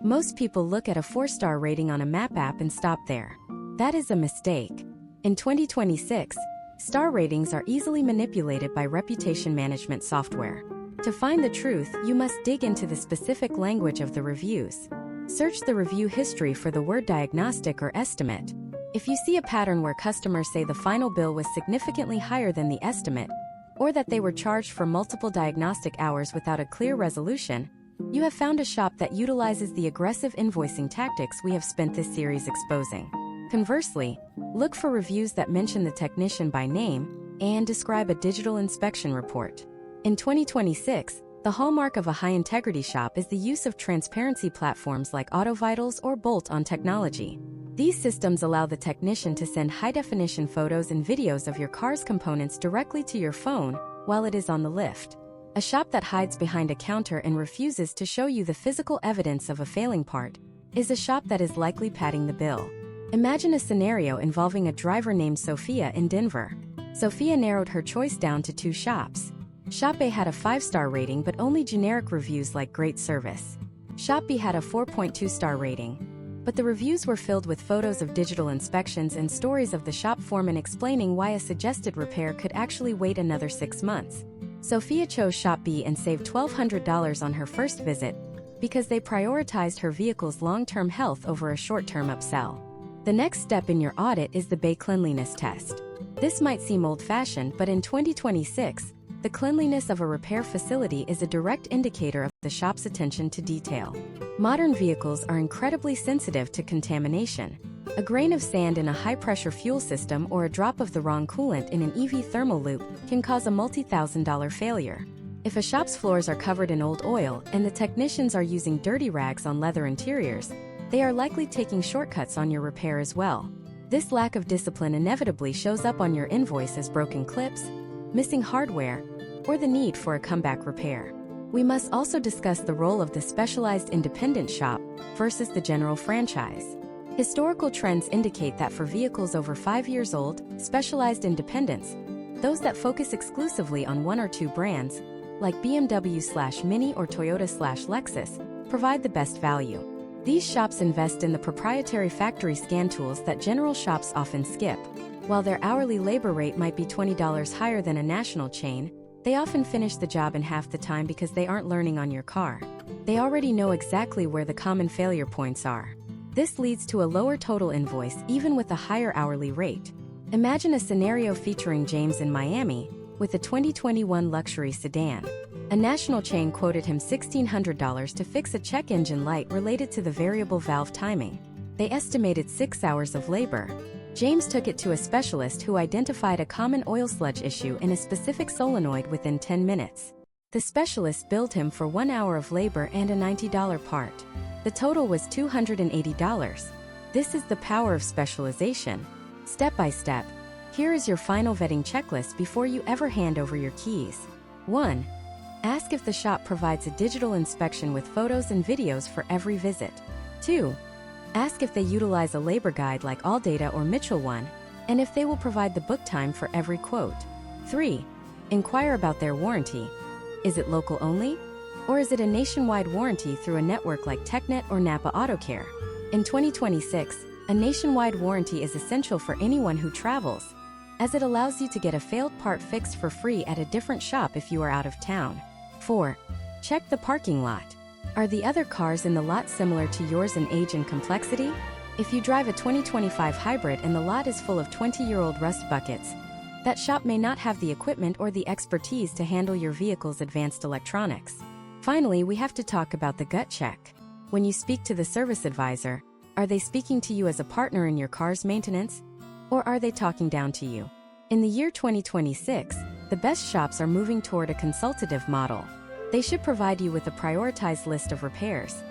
Most people look at a 4-star rating on a map app and stop there. That is a mistake. In 2026, star ratings are easily manipulated by reputation management software. To find the truth, you must dig into the specific language of the reviews. Search the review history for the word diagnostic or estimate. If you see a pattern where customers say the final bill was significantly higher than the estimate, or that they were charged for multiple diagnostic hours without a clear resolution, you have found a shop that utilizes the aggressive invoicing tactics we have spent this series exposing. Conversely, look for reviews that mention the technician by name and describe a digital inspection report. In 2026, the hallmark of a high-integrity shop is the use of transparency platforms like AutoVitals or Bolt-on technology. These systems allow the technician to send high-definition photos and videos of your car's components directly to your phone while it is on the lift. A shop that hides behind a counter and refuses to show you the physical evidence of a failing part is a shop that is likely padding the bill. Imagine a scenario involving a driver named Sophia in Denver. Sophia narrowed her choice down to 2 shops. Shop A had a 5-star rating but only generic reviews like great service. Shop B had a 4.2-star rating, but the reviews were filled with photos of digital inspections and stories of the shop foreman explaining why a suggested repair could actually wait another 6 months. Sophia chose Shop B and saved $1,200 on her first visit because they prioritized her vehicle's long-term health over a short-term upsell. The next step in your audit is the Bay Cleanliness Test. This might seem old-fashioned, but in 2026, the cleanliness of a repair facility is a direct indicator of the shop's attention to detail. Modern vehicles are incredibly sensitive to contamination. A grain of sand in a high-pressure fuel system or a drop of the wrong coolant in an EV thermal loop can cause a multi-thousand-dollar failure. If a shop's floors are covered in old oil and the technicians are using dirty rags on leather interiors, they are likely taking shortcuts on your repair as well. This lack of discipline inevitably shows up on your invoice as broken clips, missing hardware, or the need for a comeback repair. We must also discuss the role of the specialized independent shop versus the general franchise. Historical trends indicate that for vehicles over 5 years old, specialized independents, those that focus exclusively on 1 or 2 brands, like BMW/Mini or Toyota/Lexus, provide the best value. These shops invest in the proprietary factory scan tools that general shops often skip. While their hourly labor rate might be $20 higher than a national chain, they often finish the job in half the time because they aren't learning on your car. They already know exactly where the common failure points are. This leads to a lower total invoice even with a higher hourly rate. Imagine a scenario featuring James in Miami with a 2021 luxury sedan. A national chain quoted him $1,600 to fix a check engine light related to the variable valve timing. They estimated 6 hours of labor. James took it to a specialist who identified a common oil sludge issue in a specific solenoid within 10 minutes. The specialist billed him for 1 hour of labor and a $90 part. The total was $280. This is the power of specialization. Step by step, here is your final vetting checklist before you ever hand over your keys. 1. Ask if the shop provides a digital inspection with photos and videos for every visit. 2. Ask if they utilize a labor guide like AllData or Mitchell One, and if they will provide the book time for every quote. 3. Inquire about their warranty. Is it local only? Or is it a nationwide warranty through a network like TechNet or Napa AutoCare? In 2026, a nationwide warranty is essential for anyone who travels, as it allows you to get a failed part fixed for free at a different shop if you are out of town. 4. Check the parking lot. Are the other cars in the lot similar to yours in age and complexity? If you drive a 2025 hybrid and the lot is full of 20-year-old rust buckets, that shop may not have the equipment or the expertise to handle your vehicle's advanced electronics. Finally, we have to talk about the gut check. When you speak to the service advisor, are they speaking to you as a partner in your car's maintenance? Or are they talking down to you? In the year 2026, the best shops are moving toward a consultative model. They should provide you with a prioritized list of repairs.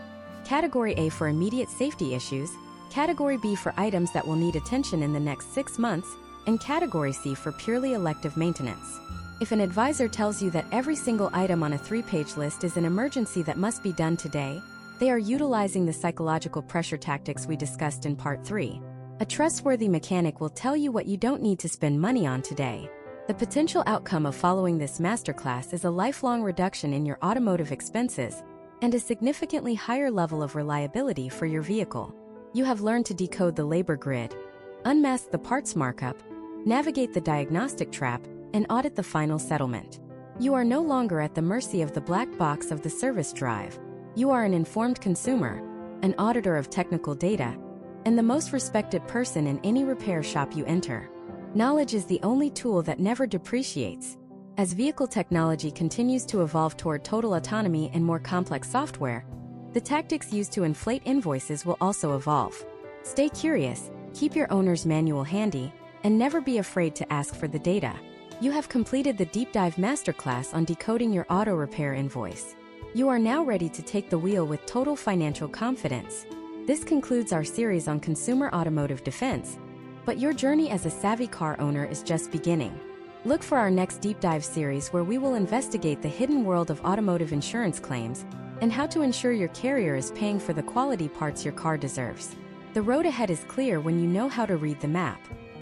Category A for immediate safety issues, Category B for items that will need attention in the next 6 months, and Category C for purely elective maintenance. If an advisor tells you that every single item on a 3-page list is an emergency that must be done today, they are utilizing the psychological pressure tactics we discussed in Part 3. A trustworthy mechanic will tell you what you don't need to spend money on today. The potential outcome of following this masterclass is a lifelong reduction in your automotive expenses and a significantly higher level of reliability for your vehicle. You have learned to decode the labor grid, unmask the parts markup, navigate the diagnostic trap, and audit the final settlement. You are no longer at the mercy of the black box of the service drive. You are an informed consumer, an auditor of technical data, and the most respected person in any repair shop you enter. Knowledge is the only tool that never depreciates. As vehicle technology continues to evolve toward total autonomy and more complex software, the tactics used to inflate invoices will also evolve. Stay curious, keep your owner's manual handy, and never be afraid to ask for the data. You have completed the Deep Dive Masterclass on decoding your auto repair invoice. You are now ready to take the wheel with total financial confidence. This concludes our series on consumer automotive defense, but your journey as a savvy car owner is just beginning. Look for our next deep dive series where we will investigate the hidden world of automotive insurance claims and how to ensure your carrier is paying for the quality parts your car deserves. The road ahead is clear when you know how to read the map.